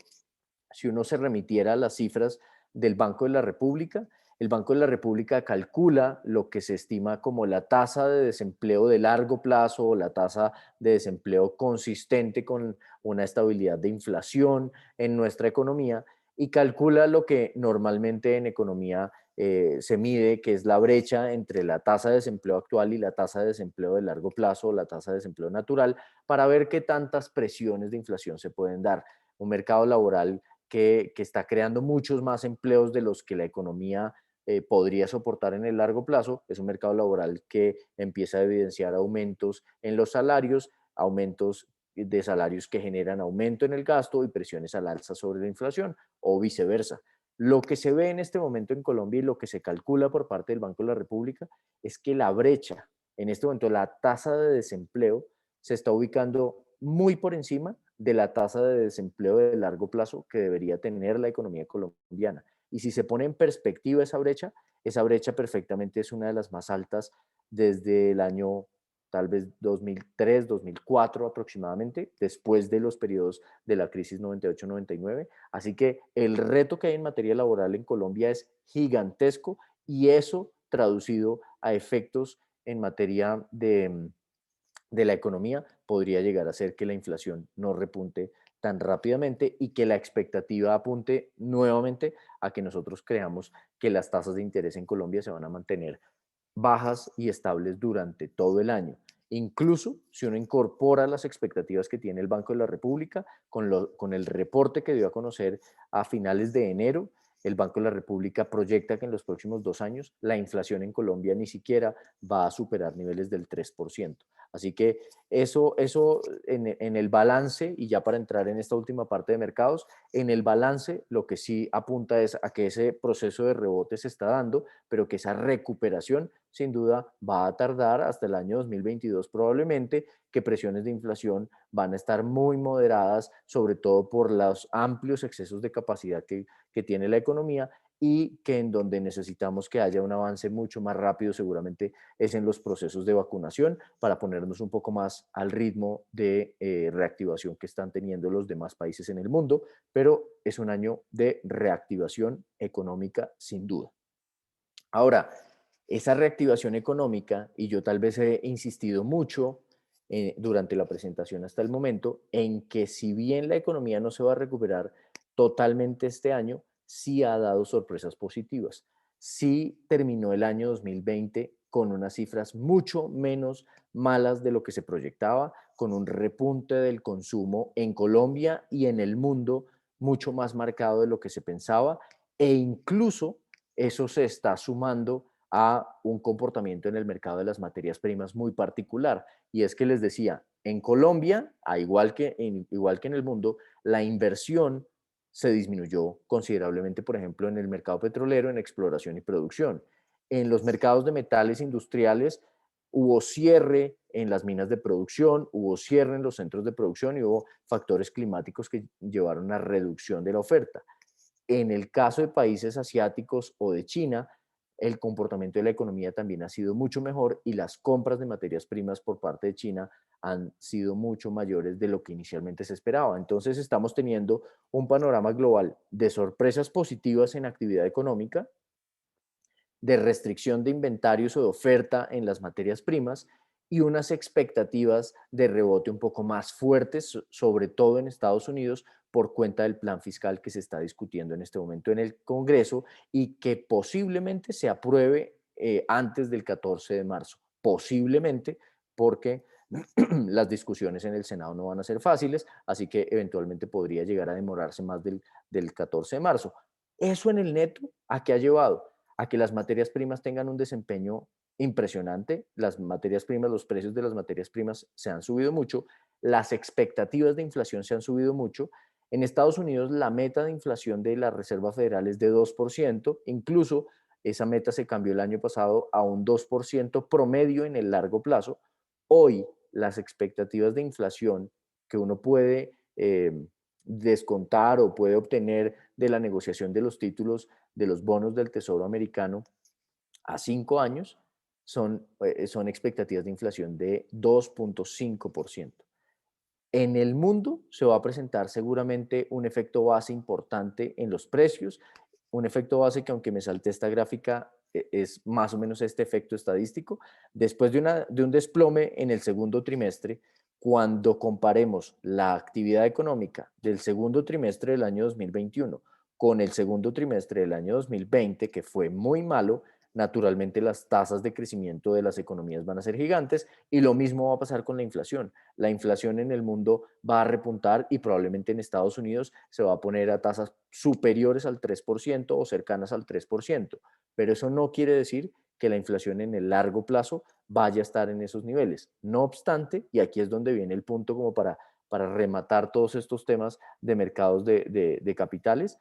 si uno se remitiera a las cifras del Banco de la República, el Banco de la República calcula lo que se estima como la tasa de desempleo de largo plazo o la tasa de desempleo consistente con una estabilidad de inflación en nuestra economía y calcula lo que normalmente en economía se mide, que es la brecha entre la tasa de desempleo actual y la tasa de desempleo de largo plazo o la tasa de desempleo natural, para ver qué tantas presiones de inflación se pueden dar. Un mercado laboral que está creando muchos más empleos de los que la economía podría soportar en el largo plazo. Es un mercado laboral que empieza a evidenciar aumentos en los salarios, aumentos de salarios que generan aumento en el gasto y presiones al alza sobre la inflación o viceversa. Lo que se ve en este momento en Colombia y lo que se calcula por parte del Banco de la República es que la brecha, en este momento la tasa de desempleo, se está ubicando muy por encima de la tasa de desempleo de largo plazo que debería tener la economía colombiana. Y si se pone en perspectiva esa brecha perfectamente es una de las más altas desde el año tal vez 2003, 2004 aproximadamente, después de los periodos de la crisis 98-99. Así que el reto que hay en materia laboral en Colombia es gigantesco y eso traducido a efectos en materia de la economía podría llegar a hacer que la inflación no repunte tan rápidamente y que la expectativa apunte nuevamente a que nosotros creamos que las tasas de interés en Colombia se van a mantener bajas y estables durante todo el año. Incluso si uno incorpora las expectativas que tiene el Banco de la República con el reporte que dio a conocer a finales de enero, el Banco de la República proyecta que en los próximos 2 años la inflación en Colombia ni siquiera va a superar niveles del 3%. Así que eso en el balance, y ya para entrar en esta última parte de mercados, en el balance lo que sí apunta es a que ese proceso de rebote se está dando, pero que esa recuperación sin duda va a tardar hasta el año 2022 probablemente, que presiones de inflación van a estar muy moderadas, sobre todo por los amplios excesos de capacidad que tiene la economía y que en donde necesitamos que haya un avance mucho más rápido seguramente es en los procesos de vacunación para ponernos un poco más al ritmo de reactivación que están teniendo los demás países en el mundo, pero es un año de reactivación económica sin duda. Ahora, esa reactivación económica, y yo tal vez he insistido mucho durante la presentación hasta el momento, en que si bien la economía no se va a recuperar totalmente este año, sí ha dado sorpresas positivas. Sí terminó el año 2020 con unas cifras mucho menos malas de lo que se proyectaba, con un repunte del consumo en Colombia y en el mundo mucho más marcado de lo que se pensaba, e incluso eso se está sumando a un comportamiento en el mercado de las materias primas muy particular. Y es que les decía, en Colombia, igual que en el mundo, la inversión se disminuyó considerablemente, por ejemplo, en el mercado petrolero, en exploración y producción. En los mercados de metales industriales hubo cierre en las minas de producción, hubo cierre en los centros de producción y hubo factores climáticos que llevaron a reducción de la oferta. En el caso de países asiáticos o de China, el comportamiento de la economía también ha sido mucho mejor y las compras de materias primas por parte de China han sido mucho mayores de lo que inicialmente se esperaba. Entonces estamos teniendo un panorama global de sorpresas positivas en actividad económica, de restricción de inventarios o de oferta en las materias primas y unas expectativas de rebote un poco más fuertes, sobre todo en Estados Unidos, por cuenta del plan fiscal que se está discutiendo en este momento en el Congreso y que posiblemente se apruebe antes del 14 de marzo. Posiblemente porque las discusiones en el Senado no van a ser fáciles, así que eventualmente podría llegar a demorarse más del 14 de marzo. Eso en el neto, ¿a qué ha llevado? A que las materias primas tengan un desempeño impresionante. Las materias primas, los precios de las materias primas se han subido mucho, las expectativas de inflación se han subido mucho. En Estados Unidos la meta de inflación de la Reserva Federal es de 2%, incluso esa meta se cambió el año pasado a un 2% promedio en el largo plazo. Hoy las expectativas de inflación que uno puede descontar o puede obtener de la negociación de los títulos de los bonos del Tesoro americano a 5 años son expectativas de inflación de 2.5%. En el mundo se va a presentar seguramente un efecto base importante en los precios, un efecto base que aunque me salte esta gráfica es más o menos este efecto estadístico. Después de un desplome en el segundo trimestre, cuando comparemos la actividad económica del segundo trimestre del año 2021 con el segundo trimestre del año 2020, que fue muy malo, naturalmente las tasas de crecimiento de las economías van a ser gigantes y lo mismo va a pasar con la inflación. La inflación en el mundo va a repuntar y probablemente en Estados Unidos se va a poner a tasas superiores al 3% o cercanas al 3%, pero eso no quiere decir que la inflación en el largo plazo vaya a estar en esos niveles. No obstante, y aquí es donde viene el punto como para rematar todos estos temas de mercados de capitales,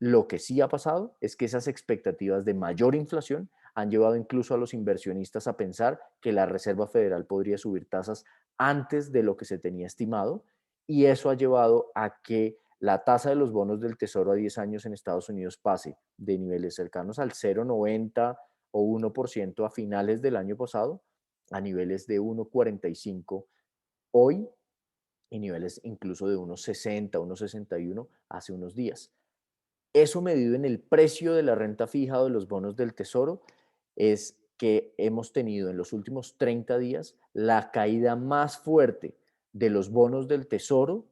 lo que sí ha pasado es que esas expectativas de mayor inflación han llevado incluso a los inversionistas a pensar que la Reserva Federal podría subir tasas antes de lo que se tenía estimado y eso ha llevado a que la tasa de los bonos del Tesoro a 10 años en Estados Unidos pase de niveles cercanos al 0,90 o 1% a finales del año pasado a niveles de 1,45 hoy y niveles incluso de 1,60, 1,61 hace unos días. Eso medido en el precio de la renta fija o de los bonos del Tesoro es que hemos tenido en los últimos 30 días la caída más fuerte de los bonos del Tesoro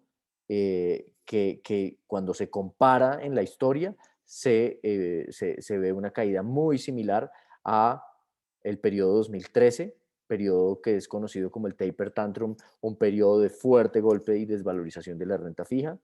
que cuando se compara en la historia se ve una caída muy similar a el periodo 2013, periodo que es conocido como el taper tantrum, un periodo de fuerte golpe y desvalorización de la renta fija,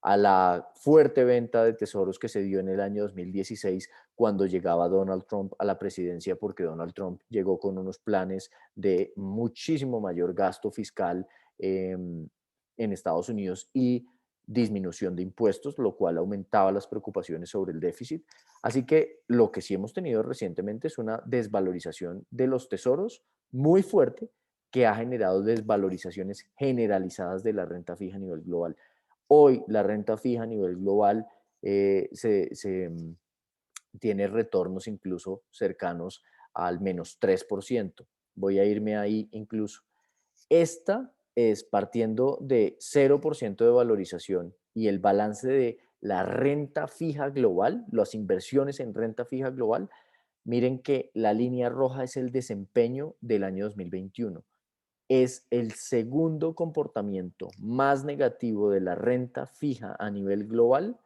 a la fuerte venta de tesoros que se dio en el año 2016 cuando llegaba Donald Trump a la presidencia, porque Donald Trump llegó con unos planes de muchísimo mayor gasto fiscal en Estados Unidos y disminución de impuestos, lo cual aumentaba las preocupaciones sobre el déficit. Así que lo que sí hemos tenido recientemente es una desvalorización de los tesoros muy fuerte que ha generado desvalorizaciones generalizadas de la renta fija a nivel global. Hoy la renta fija a nivel global tiene retornos incluso cercanos al menos 3%. Voy a irme ahí incluso. Esta es partiendo de 0% de valorización y el balance de la renta fija global, las inversiones en renta fija global. Miren que la línea roja es el desempeño del año 2021. Es el segundo comportamiento más negativo de la renta fija a nivel global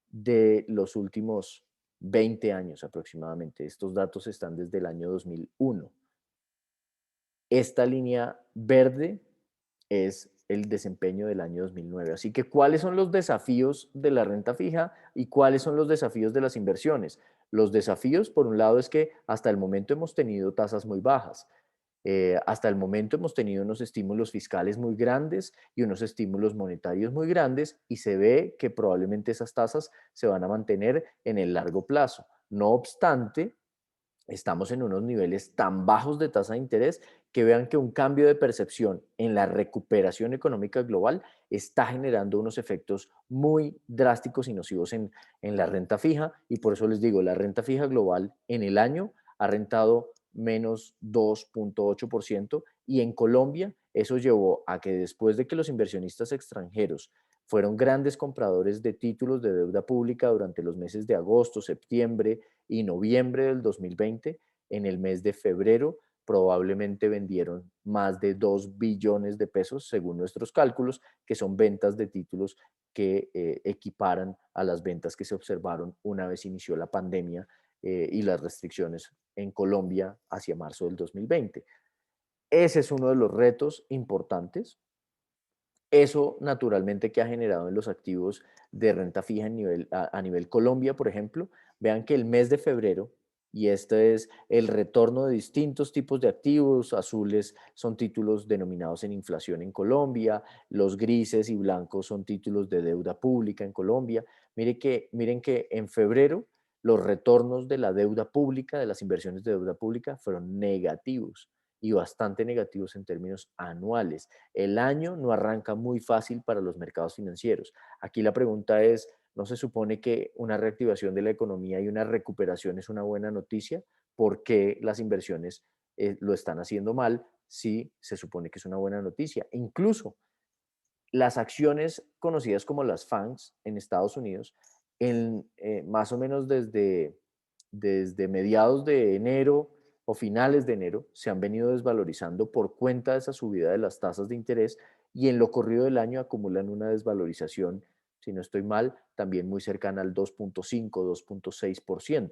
de los últimos 20 años aproximadamente. Estos datos están desde el año 2001. Esta línea verde es el desempeño del año 2009. Así que, ¿cuáles son los desafíos de la renta fija y cuáles son los desafíos de las inversiones? Los desafíos, por un lado, es que hasta el momento hemos tenido tasas muy bajas. Hasta el momento hemos tenido unos estímulos fiscales muy grandes y unos estímulos monetarios muy grandes y se ve que probablemente esas tasas se van a mantener en el largo plazo. No obstante, estamos en unos niveles tan bajos de tasa de interés que vean que un cambio de percepción en la recuperación económica global está generando unos efectos muy drásticos y nocivos en la renta fija y por eso les digo, la renta fija global en el año ha rentado menos 2,8% y en Colombia eso llevó a que después de que los inversionistas extranjeros fueron grandes compradores de títulos de deuda pública durante los meses de agosto, septiembre y noviembre del 2020, en el mes de febrero probablemente vendieron más de 2 billones de pesos, según nuestros cálculos, que son ventas de títulos que equiparan a las ventas que se observaron una vez inició la pandemia y las restricciones en Colombia hacia marzo del 2020. Ese es uno de los retos importantes. Eso naturalmente que ha generado en los activos de renta fija a nivel Colombia, por ejemplo, vean que el mes de febrero, y este es el retorno de distintos tipos de activos, azules son títulos denominados en inflación en Colombia, los grises y blancos son títulos de deuda pública en Colombia. Miren que en febrero los retornos de la deuda pública, de las inversiones de deuda pública, fueron negativos y bastante negativos en términos anuales. El año no arranca muy fácil para los mercados financieros. Aquí la pregunta es, ¿no se supone que una reactivación de la economía y una recuperación es una buena noticia? ¿Por qué las inversiones lo están haciendo mal si se supone que es una buena noticia? Incluso las acciones conocidas como las FANGs en Estados Unidos, más o menos desde mediados de enero o finales de enero, se han venido desvalorizando por cuenta de esa subida de las tasas de interés y en lo corrido del año acumulan una desvalorización, si no estoy mal, también muy cercana al 2,5, 2,6%.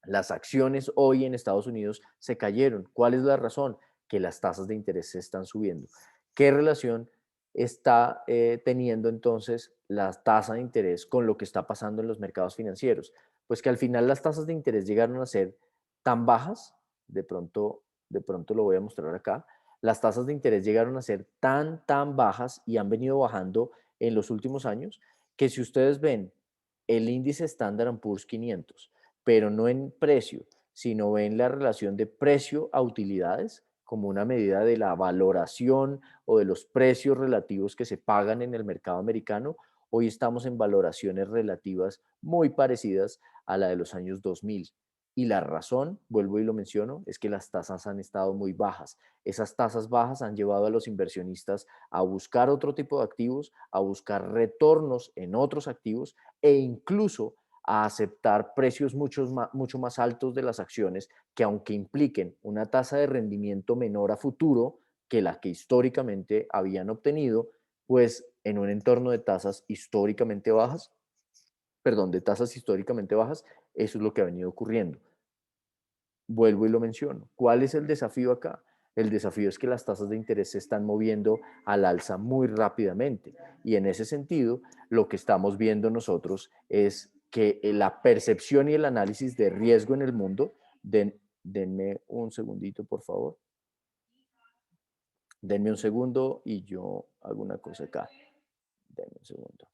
Las acciones hoy en Estados Unidos se cayeron. ¿Cuál es la razón? Que las tasas de interés se están subiendo. ¿Qué relación está teniendo entonces la tasa de interés con lo que está pasando en los mercados financieros? Pues que al final las tasas de interés llegaron a ser tan bajas, de pronto lo voy a mostrar acá, las tasas de interés llegaron a ser tan bajas y han venido bajando en los últimos años, que si ustedes ven el índice Standard Poor's 500, pero no en precio, sino ven la relación de precio a utilidades como una medida de la valoración o de los precios relativos que se pagan en el mercado americano, hoy estamos en valoraciones relativas muy parecidas a la de los años 2000. Y la razón, vuelvo y lo menciono, es que las tasas han estado muy bajas. Esas tasas bajas han llevado a los inversionistas a buscar otro tipo de activos, a buscar retornos en otros activos e incluso a aceptar precios mucho más altos de las acciones que, aunque impliquen una tasa de rendimiento menor a futuro que la que históricamente habían obtenido, pues en un entorno de tasas históricamente bajas, eso es lo que ha venido ocurriendo. Vuelvo y lo menciono. ¿Cuál es el desafío acá? El desafío es que las tasas de interés se están moviendo al alza muy rápidamente. Y en ese sentido, lo que estamos viendo nosotros es que la percepción y el análisis de riesgo en el mundo, denme un segundito, por favor. Denme un segundo y yo hago una cosa acá. Denme un segundo.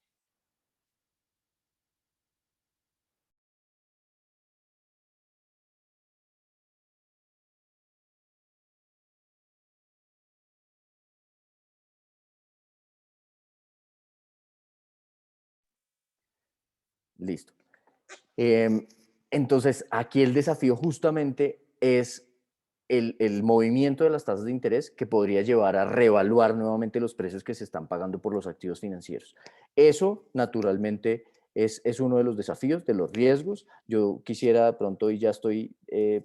Listo. Entonces, aquí el desafío justamente es el movimiento de las tasas de interés que podría llevar a reevaluar nuevamente los precios que se están pagando por los activos financieros. Eso, naturalmente, es uno de los desafíos, de los riesgos. Yo quisiera de pronto, y ya estoy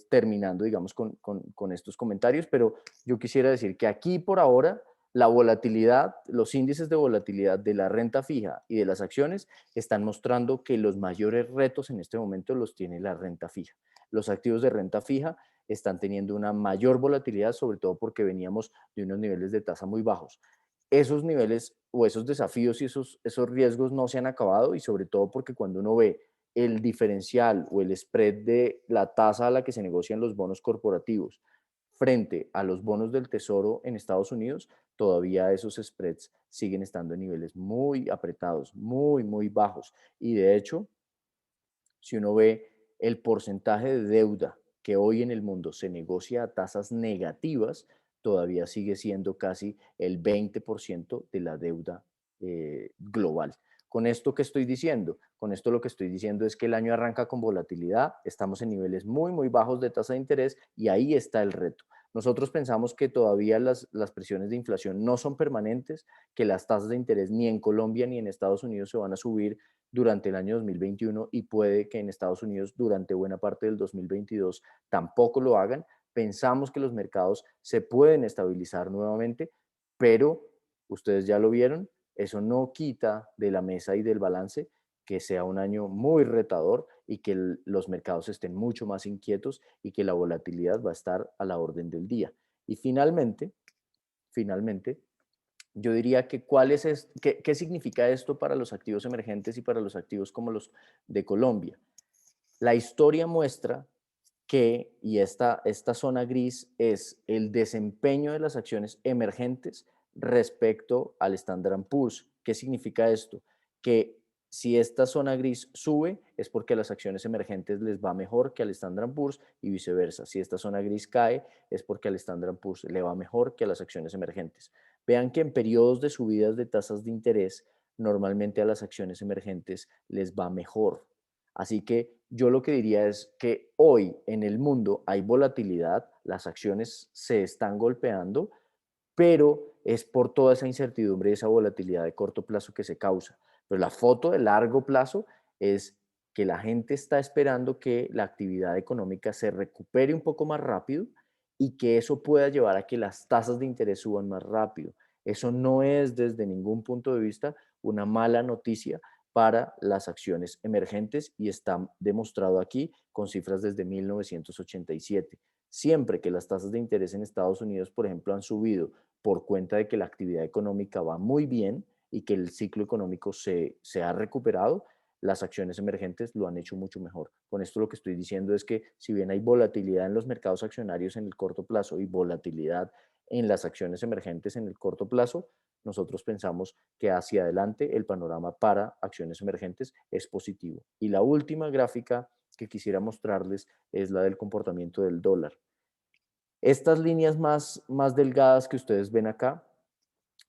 terminando, digamos, con estos comentarios, pero yo quisiera decir que aquí por ahora la volatilidad, los índices de volatilidad de la renta fija y de las acciones están mostrando que los mayores retos en este momento los tiene la renta fija. Los activos de renta fija están teniendo una mayor volatilidad, sobre todo porque veníamos de unos niveles de tasa muy bajos. Esos niveles o esos desafíos y esos riesgos no se han acabado, y sobre todo porque cuando uno ve el diferencial o el spread de la tasa a la que se negocian los bonos corporativos frente a los bonos del Tesoro en Estados Unidos, todavía esos spreads siguen estando en niveles muy apretados, muy bajos. Y de hecho, si uno ve el porcentaje de deuda que hoy en el mundo se negocia a tasas negativas, todavía sigue siendo casi el 20% de la deuda global. ¿Con esto qué estoy diciendo? Con esto lo que estoy diciendo es que el año arranca con volatilidad, estamos en niveles muy bajos de tasa de interés y ahí está el reto. Nosotros pensamos que todavía las presiones de inflación no son permanentes, que las tasas de interés ni en Colombia ni en Estados Unidos se van a subir durante el año 2021 y puede que en Estados Unidos durante buena parte del 2022 tampoco lo hagan. Pensamos que los mercados se pueden estabilizar nuevamente, pero ustedes ya lo vieron, eso no quita de la mesa y del balance que sea un año muy retador y que los mercados estén mucho más inquietos y que la volatilidad va a estar a la orden del día. Y finalmente, yo diría que qué significa esto para los activos emergentes y para los activos como los de Colombia. La historia muestra que, y esta zona gris es el desempeño de las acciones emergentes respecto al Standard Poor's. ¿Qué significa esto? Que si esta zona gris sube es porque a las acciones emergentes les va mejor que al Standard Poor's y viceversa. Si esta zona gris cae es porque al Standard Poor's le va mejor que a las acciones emergentes. Vean que en periodos de subidas de tasas de interés, normalmente a las acciones emergentes les va mejor. Así que yo lo que diría es que hoy en el mundo hay volatilidad, las acciones se están golpeando, pero es por toda esa incertidumbre y esa volatilidad de corto plazo que se causa. Pero la foto de largo plazo es que la gente está esperando que la actividad económica se recupere un poco más rápido y que eso pueda llevar a que las tasas de interés suban más rápido. Eso no es desde ningún punto de vista una mala noticia para las acciones emergentes y está demostrado aquí con cifras desde 1987. Siempre que las tasas de interés en Estados Unidos, por ejemplo, han subido por cuenta de que la actividad económica va muy bien y que el ciclo económico se ha recuperado, las acciones emergentes lo han hecho mucho mejor. Con esto lo que estoy diciendo es que si bien hay volatilidad en los mercados accionarios en el corto plazo y volatilidad en las acciones emergentes en el corto plazo, nosotros pensamos que hacia adelante el panorama para acciones emergentes es positivo. Y la última gráfica que quisiera mostrarles es la del comportamiento del dólar. Estas líneas más delgadas que ustedes ven acá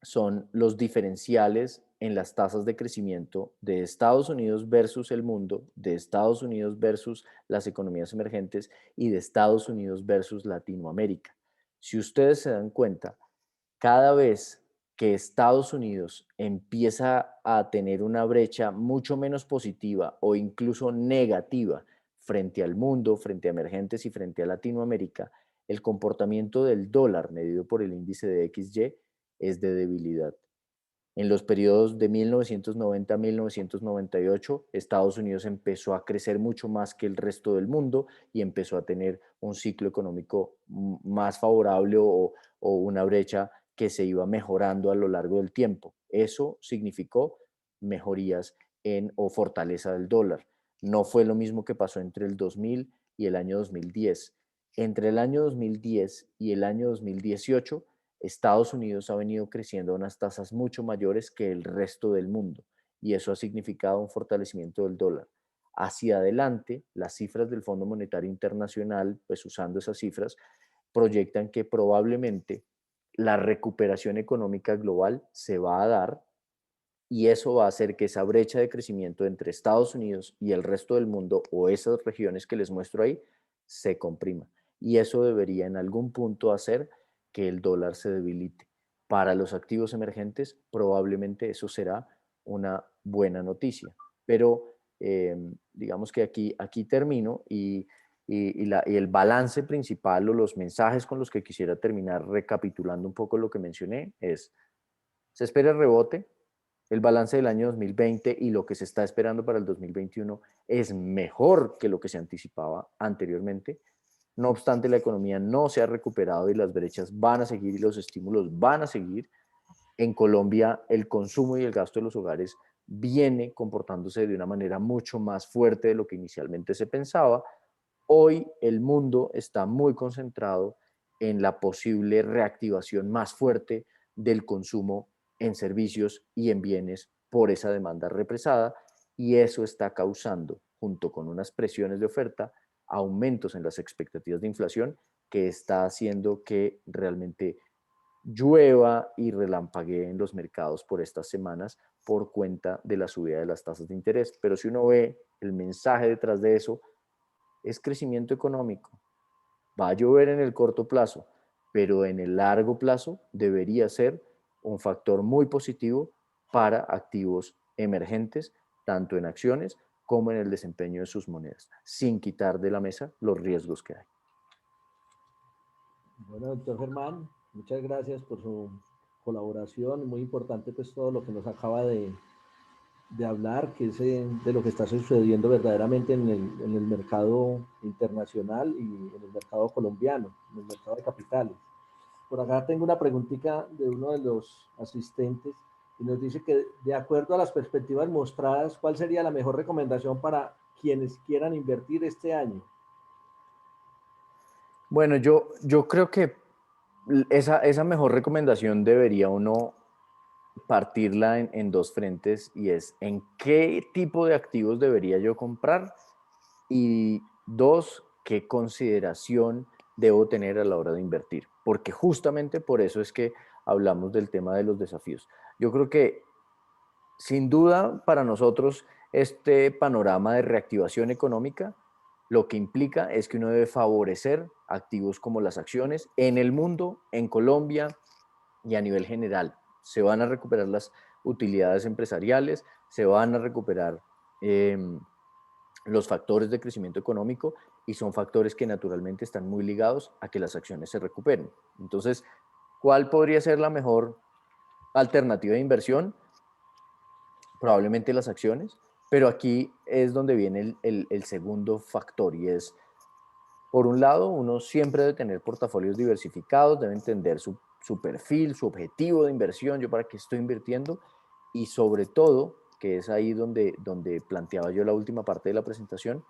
son los diferenciales en las tasas de crecimiento de Estados Unidos versus el mundo, de Estados Unidos versus las economías emergentes y de Estados Unidos versus Latinoamérica. Si ustedes se dan cuenta, cada vez que Estados Unidos empieza a tener una brecha mucho menos positiva o incluso negativa frente al mundo, frente a emergentes y frente a Latinoamérica, el comportamiento del dólar medido por el índice de XY es de debilidad. En los periodos de 1990 a 1998, Estados Unidos empezó a crecer mucho más que el resto del mundo y empezó a tener un ciclo económico más favorable o una brecha que se iba mejorando a lo largo del tiempo. Eso significó mejorías o fortaleza del dólar. No fue lo mismo que pasó entre el 2000 y el año 2010. Entre el año 2010 y el año 2018, Estados Unidos ha venido creciendo a unas tasas mucho mayores que el resto del mundo y eso ha significado un fortalecimiento del dólar. Hacia adelante, las cifras del Fondo Monetario Internacional, pues usando esas cifras, proyectan que probablemente la recuperación económica global se va a dar y eso va a hacer que esa brecha de crecimiento entre Estados Unidos y el resto del mundo o esas regiones que les muestro ahí se comprima. Y eso debería en algún punto hacer que el dólar se debilite. Para los activos emergentes probablemente eso será una buena noticia. Pero digamos que aquí termino y el balance principal o los mensajes con los que quisiera terminar recapitulando un poco lo que mencioné es, se espera el rebote, el balance del año 2020 y lo que se está esperando para el 2021 es mejor que lo que se anticipaba anteriormente. No obstante, la economía no se ha recuperado y las brechas van a seguir y los estímulos van a seguir. En Colombia, el consumo y el gasto de los hogares viene comportándose de una manera mucho más fuerte de lo que inicialmente se pensaba. Hoy el mundo está muy concentrado en la posible reactivación más fuerte del consumo en servicios y en bienes por esa demanda represada y eso está causando, junto con unas presiones de oferta, aumentos en las expectativas de inflación que está haciendo que realmente llueva y relampaguee en los mercados por estas semanas por cuenta de la subida de las tasas de interés. Pero si uno ve el mensaje detrás de eso, es crecimiento económico. Va a llover en el corto plazo, pero en el largo plazo debería ser un factor muy positivo para activos emergentes, tanto en acciones como en el desempeño de sus monedas, sin quitar de la mesa los riesgos que hay. Bueno, doctor Germán, muchas gracias por su colaboración. Muy importante pues todo lo que nos acaba de hablar, que es de lo que está sucediendo verdaderamente en el mercado internacional y en el mercado colombiano, en el mercado de capitales. Por acá tengo una preguntita de uno de los asistentes y nos dice que de acuerdo a las perspectivas mostradas, ¿cuál sería la mejor recomendación para quienes quieran invertir este año? Bueno, yo creo que esa mejor recomendación debería uno partirla en dos frentes y es en qué tipo de activos debería yo comprar y dos, qué consideración debo tener a la hora de invertir, porque justamente por eso es que hablamos del tema de los desafíos. Yo creo que sin duda para nosotros este panorama de reactivación económica lo que implica es que uno debe favorecer activos como las acciones en el mundo, en Colombia y a nivel general. Se van a recuperar las utilidades empresariales, se van a recuperar los factores de crecimiento económico y son factores que naturalmente están muy ligados a que las acciones se recuperen. Entonces, ¿cuál podría ser la mejor alternativa de inversión? probablemente las acciones, pero aquí es donde viene el segundo factor y es, por un lado, uno siempre debe tener portafolios diversificados, debe entender su perfil, su objetivo de inversión, yo para qué estoy invirtiendo y sobre todo, que es ahí donde planteaba yo la última parte de la presentación,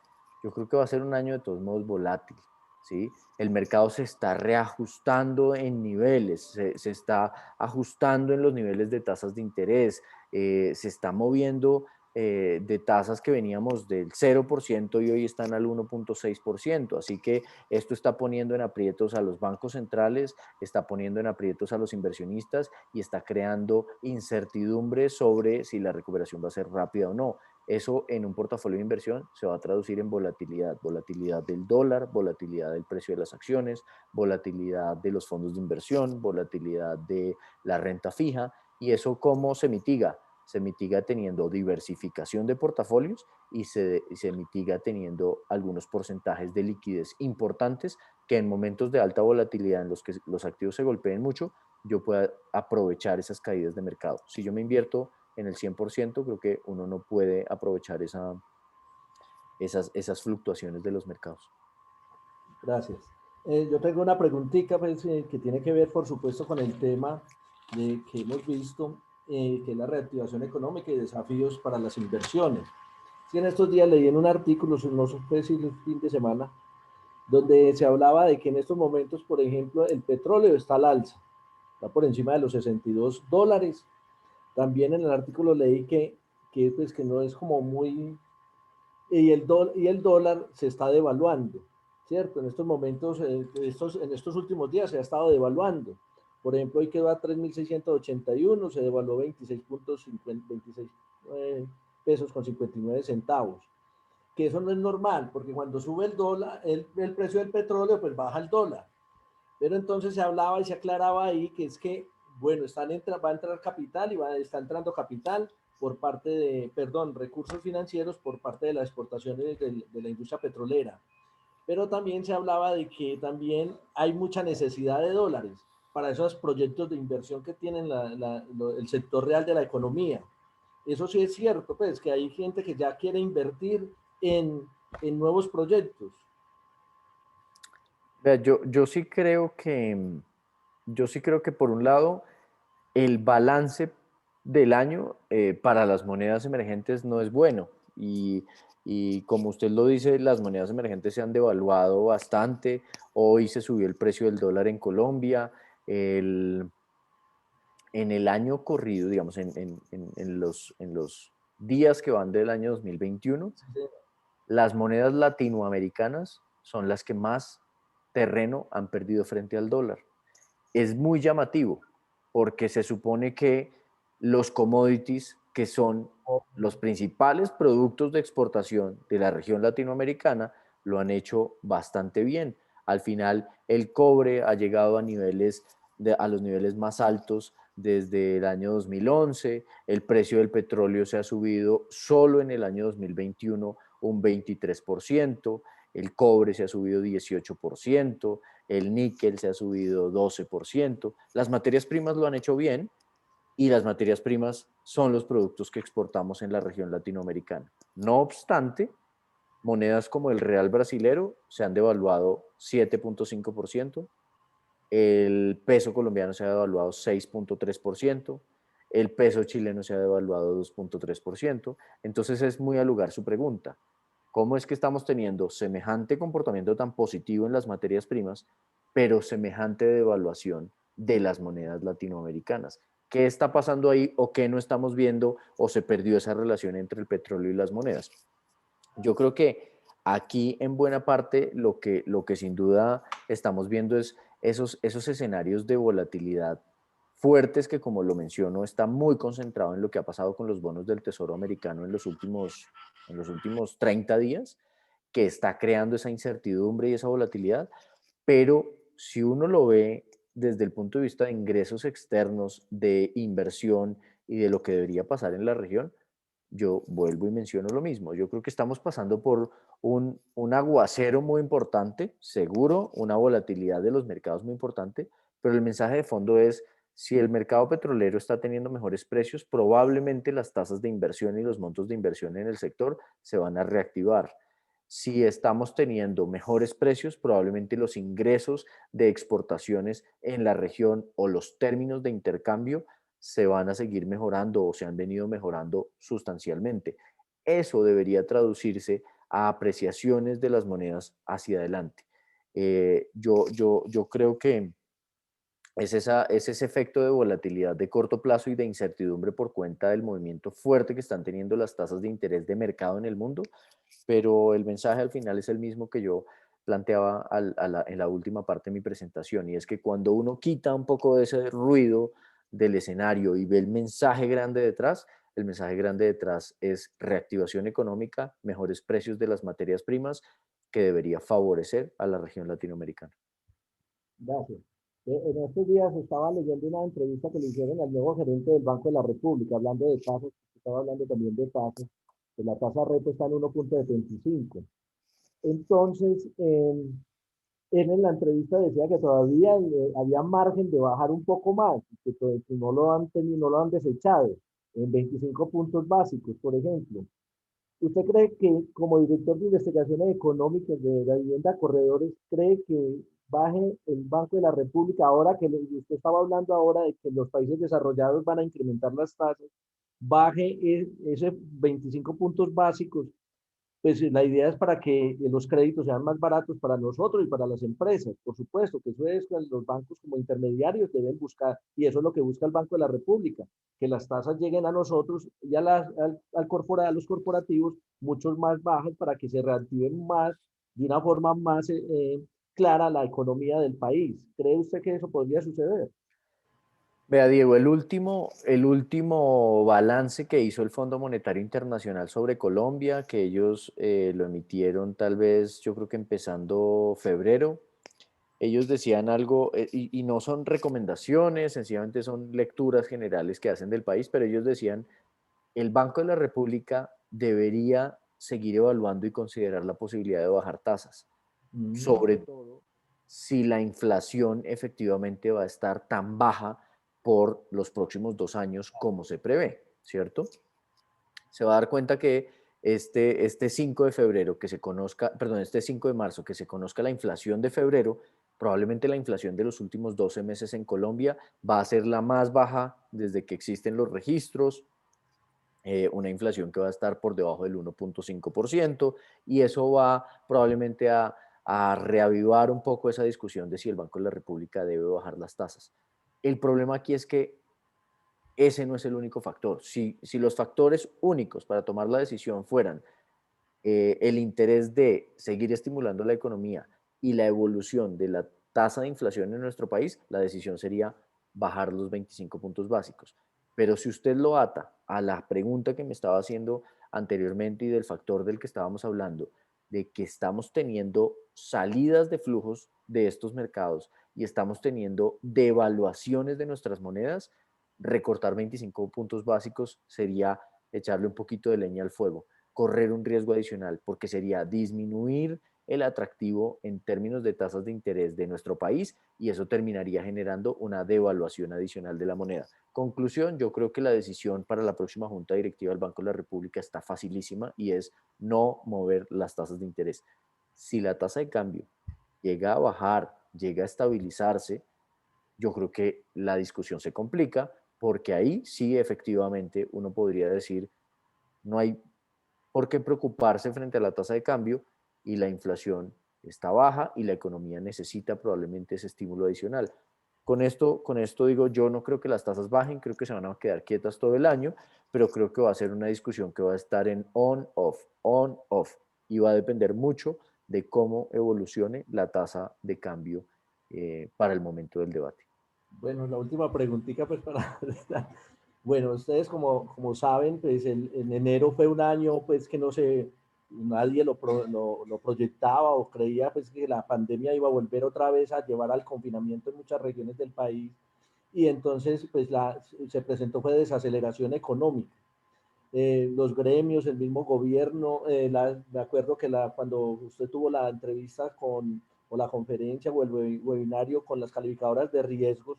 yo creo que va a ser un año de todos modos volátil, ¿sí? El mercado se está reajustando en niveles, se está ajustando en los niveles de tasas de interés, se está moviendo de tasas que veníamos del 0% y hoy están al 1.6%. Así que esto está poniendo en aprietos a los bancos centrales, está poniendo en aprietos a los inversionistas y está creando incertidumbre sobre si la recuperación va a ser rápida o no. Eso en un portafolio de inversión se va a traducir en volatilidad, volatilidad del dólar, volatilidad del precio de las acciones, volatilidad de los fondos de inversión, volatilidad de la renta fija. ¿Y eso cómo se mitiga? Se mitiga teniendo diversificación de portafolios y se mitiga teniendo algunos porcentajes de liquidez importantes que en momentos de alta volatilidad en los que los activos se golpeen mucho, yo pueda aprovechar esas caídas de mercado. Si yo me invierto en el 100%, creo que uno no puede aprovechar esas fluctuaciones de los mercados. Gracias. Yo tengo una preguntita pues, que tiene que ver, por supuesto, con el tema que hemos visto, que es la reactivación económica y desafíos para las inversiones. Sí, en estos días leí en un artículo, no sé si el fin de semana, donde se hablaba de que en estos momentos, por ejemplo, el petróleo está al alza, está por encima de los $62. También en el artículo leí pues, que no es como muy y el dólar se está devaluando, ¿cierto? En estos momentos, en estos últimos días se ha estado devaluando. Por ejemplo, hoy quedó a 3.681, se devaluó 26 pesos con 59 centavos. Que eso no es normal, porque cuando sube el dólar, el precio del petróleo, pues baja el dólar. Pero entonces se hablaba y se aclaraba ahí que es que, bueno, va a entrar capital y está entrando capital por parte de, perdón, recursos financieros por parte de las exportaciones de la industria petrolera. Pero también se hablaba de que también hay mucha necesidad de dólares para esos proyectos de inversión que tienen el sector real de la economía. Eso sí es cierto, pues, que hay gente que ya quiere invertir en nuevos proyectos. Vea, yo sí creo que por un lado el balance del año para las monedas emergentes no es bueno y como usted lo dice, las monedas emergentes se han devaluado bastante. Hoy se subió el precio del dólar en Colombia. El, en el año corrido, digamos, en los días que van del año 2021, las monedas latinoamericanas son las que más terreno han perdido frente al dólar. Es muy llamativo porque se supone que los commodities, que son los principales productos de exportación de la región latinoamericana, lo han hecho bastante bien. Al final, el cobre ha llegado a los niveles más altos desde el año 2011, el precio del petróleo se ha subido solo en el año 2021 un 23%, el cobre se ha subido 18%, el níquel se ha subido 12%, las materias primas lo han hecho bien y las materias primas son los productos que exportamos en la región latinoamericana. No obstante, monedas como el real brasilero se han devaluado 7.5%, el peso colombiano se ha devaluado 6.3%, el peso chileno se ha devaluado 2.3%. Entonces es muy al lugar su pregunta. ¿Cómo es que estamos teniendo semejante comportamiento tan positivo en las materias primas, pero semejante devaluación de las monedas latinoamericanas? ¿Qué está pasando ahí o qué no estamos viendo o se perdió esa relación entre el petróleo y las monedas? Yo creo que aquí en buena parte lo que sin duda estamos viendo es esos escenarios de volatilidad fuertes que, como lo menciono, está muy concentrado en lo que ha pasado con los bonos del Tesoro americano en los últimos 30 días, que está creando esa incertidumbre y esa volatilidad, pero si uno lo ve desde el punto de vista de ingresos externos, de inversión y de lo que debería pasar en la región, yo vuelvo y menciono lo mismo. Yo creo que estamos pasando por un aguacero muy importante, seguro, una volatilidad de los mercados muy importante, pero el mensaje de fondo es, Si el mercado petrolero está teniendo mejores precios, probablemente las tasas de inversión y los montos de inversión en el sector se van a reactivar. Si estamos teniendo mejores precios, probablemente los ingresos de exportaciones en la región o los términos de intercambio se van a seguir mejorando o se han venido mejorando sustancialmente. Eso debería traducirse a apreciaciones de las monedas hacia adelante. Yo creo que es ese efecto de volatilidad de corto plazo y de incertidumbre por cuenta del movimiento fuerte que están teniendo las tasas de interés de mercado en el mundo, pero el mensaje al final es el mismo que yo planteaba en la última parte de mi presentación, y es que cuando uno quita un poco de ese ruido del escenario y ve el mensaje grande detrás, el mensaje grande detrás es reactivación económica, mejores precios de las materias primas, que debería favorecer a la región latinoamericana. Gracias. En estos días estaba leyendo una entrevista que le hicieron al nuevo gerente del Banco de la República, hablando de tasas, estaba hablando también de tasas, que la tasa repo está en 1,75. Entonces, él en la entrevista decía que todavía había margen de bajar un poco más, que no lo han tenido, no lo han desechado, en 25 puntos básicos, por ejemplo. ¿Usted cree que como director de investigaciones económicas de la vivienda Corredores, cree que baje el Banco de la República ahora que usted estaba hablando ahora de que los países desarrollados van a incrementar las tasas, baje ese 25 puntos básicos? Pues la idea es para que los créditos sean más baratos para nosotros y para las empresas. Por supuesto que eso es que los bancos como intermediarios deben buscar, y eso es lo que busca el Banco de la República, que las tasas lleguen a nosotros y a los corporativos muchos más bajas para que se reactiven más, de una forma más clara la economía del país. ¿Cree usted que eso podría suceder? Vea, Diego, el último balance que hizo el Fondo Monetario Internacional sobre Colombia, que ellos lo emitieron tal vez, yo creo que empezando febrero, ellos decían algo, y no son recomendaciones, sencillamente son lecturas generales que hacen del país, pero ellos decían, el Banco de la República debería seguir evaluando y considerar la posibilidad de bajar tasas, sobre todo si la inflación efectivamente va a estar tan baja por los próximos 2 años como se prevé, ¿cierto? Se va a dar cuenta que este 5 de febrero que se conozca, perdón, este 5 de marzo que se conozca la inflación de febrero, probablemente la inflación de los últimos 12 meses en Colombia va a ser la más baja desde que existen los registros, una inflación que va a estar por debajo del 1,5%, y eso va probablemente a reavivar un poco esa discusión de si el Banco de la República debe bajar las tasas. El problema aquí es que ese no es el único factor. Si los factores únicos para tomar la decisión fueran el interés de seguir estimulando la economía y la evolución de la tasa de inflación en nuestro país, la decisión sería bajar los 25 puntos básicos. Pero si usted lo ata a la pregunta que me estaba haciendo anteriormente y del factor del que estábamos hablando, de que estamos teniendo salidas de flujos de estos mercados y estamos teniendo devaluaciones de nuestras monedas, recortar 25 puntos básicos sería echarle un poquito de leña al fuego, correr un riesgo adicional, porque sería disminuir el atractivo en términos de tasas de interés de nuestro país, y eso terminaría generando una devaluación adicional de la moneda. Conclusión, yo creo que la decisión para la próxima Junta Directiva del Banco de la República está facilísima, y es no mover las tasas de interés. Si la tasa de cambio llega a bajar, llega a estabilizarse, yo creo que la discusión se complica, porque ahí sí efectivamente uno podría decir, no hay por qué preocuparse frente a la tasa de cambio, y la inflación está baja y la economía necesita probablemente ese estímulo adicional. Con esto digo, yo no creo que las tasas bajen, creo que se van a quedar quietas todo el año, pero creo que va a ser una discusión que va a estar en on, off, y va a depender mucho de cómo evolucione la tasa de cambio para el momento del debate. Bueno, la última preguntita pues para... Bueno, ustedes como saben, pues en enero fue un año pues que no se, nadie lo proyectaba o creía pues que la pandemia iba a volver otra vez a llevar al confinamiento en muchas regiones del país, y entonces pues se presentó fue desaceleración económica. Los gremios, el mismo gobierno, me acuerdo que cuando usted tuvo la entrevista o la conferencia o el webinario con las calificadoras de riesgos,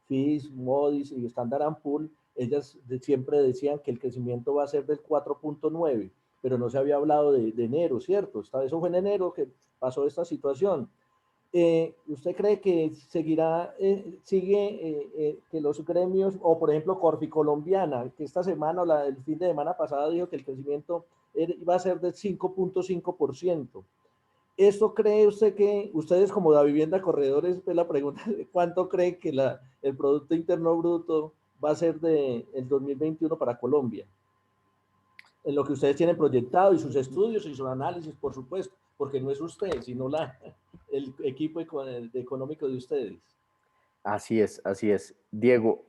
Fitch, Moody's y Standard Poor's, ellas siempre decían que el crecimiento va a ser del 4.9, pero no se había hablado de enero, ¿cierto? Eso fue en enero que pasó esta situación. ¿Usted cree que seguirá, que los gremios, o por ejemplo Corfi Colombiana, que esta semana o el fin de semana pasada dijo que el crecimiento iba a ser del 5.5%? ¿Esto cree usted que, ustedes como la vivienda corredores, pues la pregunta de cuánto cree que el Producto Interno Bruto va a ser el 2021 para Colombia? En lo que ustedes tienen proyectado y sus estudios y sus análisis, por supuesto, porque no es usted, sino el equipo económico de ustedes. Así es, así es. Diego,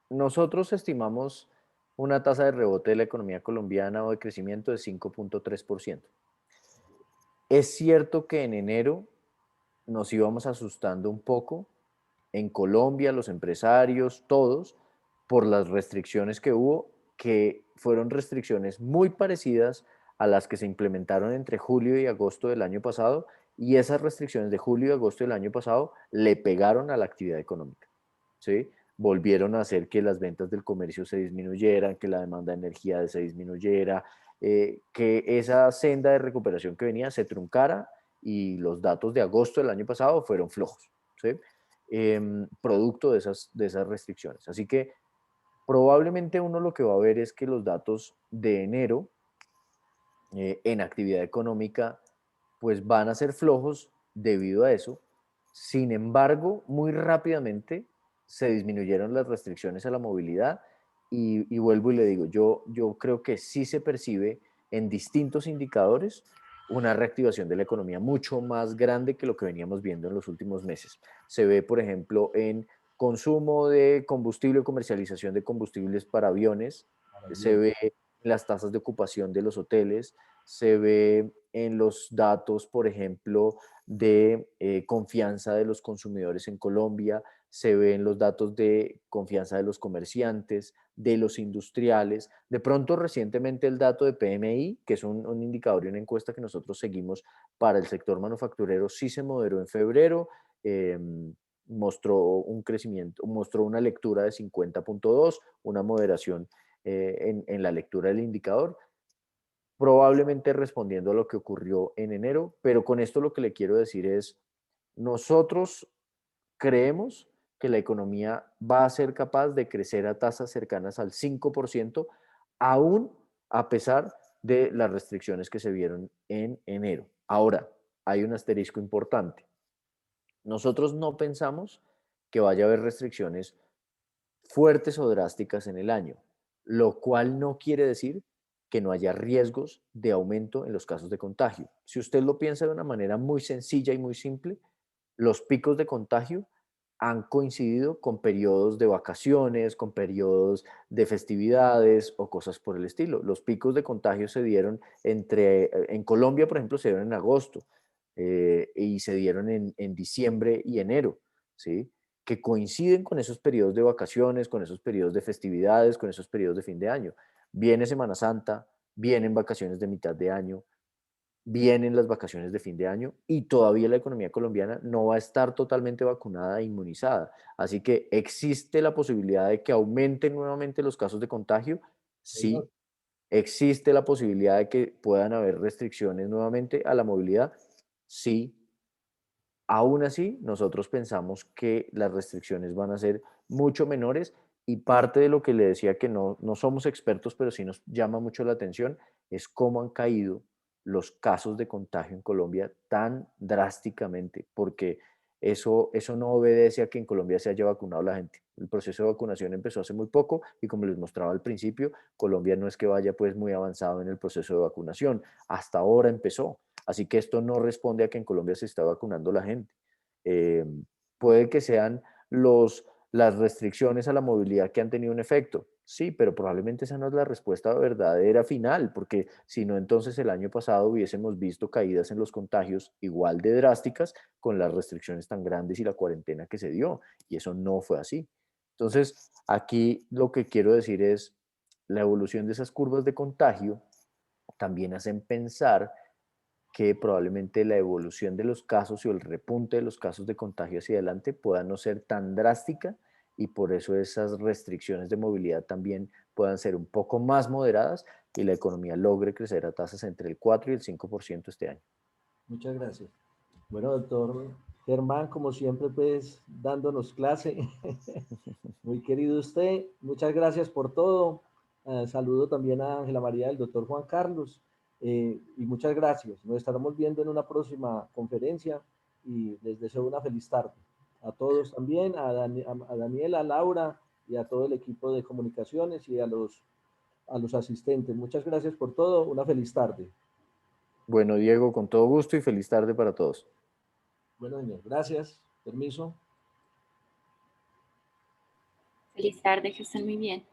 nosotros estimamos una tasa de rebote de la economía colombiana o de crecimiento de 5.3%. Es cierto que en enero nos íbamos asustando un poco en Colombia, los empresarios, todos, por las restricciones que hubo, que fueron restricciones muy parecidas a las que se implementaron entre julio y agosto del año pasado, y esas restricciones de julio y agosto del año pasado le pegaron a la actividad económica, ¿sí? Volvieron a hacer que las ventas del comercio se disminuyeran, que la demanda de energía se disminuyera, que esa senda de recuperación que venía se truncara, y los datos de agosto del año pasado fueron flojos, ¿sí? Producto de esas restricciones. Así que probablemente uno lo que va a ver es que los datos de enero en actividad económica pues van a ser flojos debido a eso. Sin embargo, muy rápidamente se disminuyeron las restricciones a la movilidad y vuelvo y le digo, yo creo que sí se percibe en distintos indicadores una reactivación de la economía mucho más grande que lo que veníamos viendo en los últimos meses. Se ve, por ejemplo, en consumo de combustible, comercialización de combustibles para aviones, se ve en las tasas de ocupación de los hoteles, se ve en los datos, por ejemplo, de confianza de los consumidores en Colombia, se ve en los datos de confianza de los comerciantes, de los industriales. De pronto, recientemente el dato de PMI, que es un indicador y una encuesta que nosotros seguimos para el sector manufacturero, sí se moderó en febrero, eh, mostró un crecimiento, mostró una lectura de 50.2, una moderación en la lectura del indicador, probablemente respondiendo a lo que ocurrió en enero, pero con esto lo que le quiero decir es, nosotros creemos que la economía va a ser capaz de crecer a tasas cercanas al 5%, aún a pesar de las restricciones que se vieron en enero. Ahora, hay un asterisco importante. Nosotros no pensamos que vaya a haber restricciones fuertes o drásticas en el año, lo cual no quiere decir que no haya riesgos de aumento en los casos de contagio. Si usted lo piensa de una manera muy sencilla y muy simple, los picos de contagio han coincidido con periodos de vacaciones, con periodos de festividades o cosas por el estilo. Los picos de contagio se dieron en Colombia, por ejemplo, se dieron en agosto, y se dieron en diciembre y enero, ¿sí? Que coinciden con esos periodos de vacaciones, con esos periodos de festividades, con esos periodos de fin de año. Viene Semana Santa, vienen vacaciones de mitad de año, vienen las vacaciones de fin de año y todavía la economía colombiana no va a estar totalmente vacunada e inmunizada. Así que existe la posibilidad de que aumenten nuevamente los casos de contagio, sí. Existe la posibilidad de que puedan haber restricciones nuevamente a la movilidad, sí. Aún así, nosotros pensamos que las restricciones van a ser mucho menores, y parte de lo que le decía, que no somos expertos, pero sí nos llama mucho la atención, es cómo han caído los casos de contagio en Colombia tan drásticamente, porque eso no obedece a que en Colombia se haya vacunado la gente. El proceso de vacunación empezó hace muy poco y, como les mostraba al principio, Colombia no es que vaya pues muy avanzado en el proceso de vacunación. Hasta ahora empezó. Así que esto no responde a que en Colombia se está vacunando la gente. Eh, Puede que sean las restricciones a la movilidad que han tenido un efecto, sí, pero probablemente esa no es la respuesta verdadera final, porque si no, entonces el año pasado hubiésemos visto caídas en los contagios igual de drásticas con las restricciones tan grandes y la cuarentena que se dio, y eso no fue así. Entonces, aquí lo que quiero decir es, la evolución de esas curvas de contagio también hacen pensar que probablemente la evolución de los casos y el repunte de los casos de contagio hacia adelante pueda no ser tan drástica, y por eso esas restricciones de movilidad también puedan ser un poco más moderadas y la economía logre crecer a tasas entre el 4 y el 5% este año. Muchas gracias. Bueno, doctor Germán, como siempre, pues dándonos clase. Muy querido usted, muchas gracias por todo. Saludo también a Ángela María, del doctor Juan Carlos, y muchas gracias. Nos estaremos viendo en una próxima conferencia y les deseo una feliz tarde. A todos también, a Daniela, a Laura y a todo el equipo de comunicaciones y a los asistentes. Muchas gracias por todo. Una feliz tarde. Bueno, Diego, con todo gusto y feliz tarde para todos. Bueno, señor, gracias. Permiso. Feliz tarde, que estén muy bien.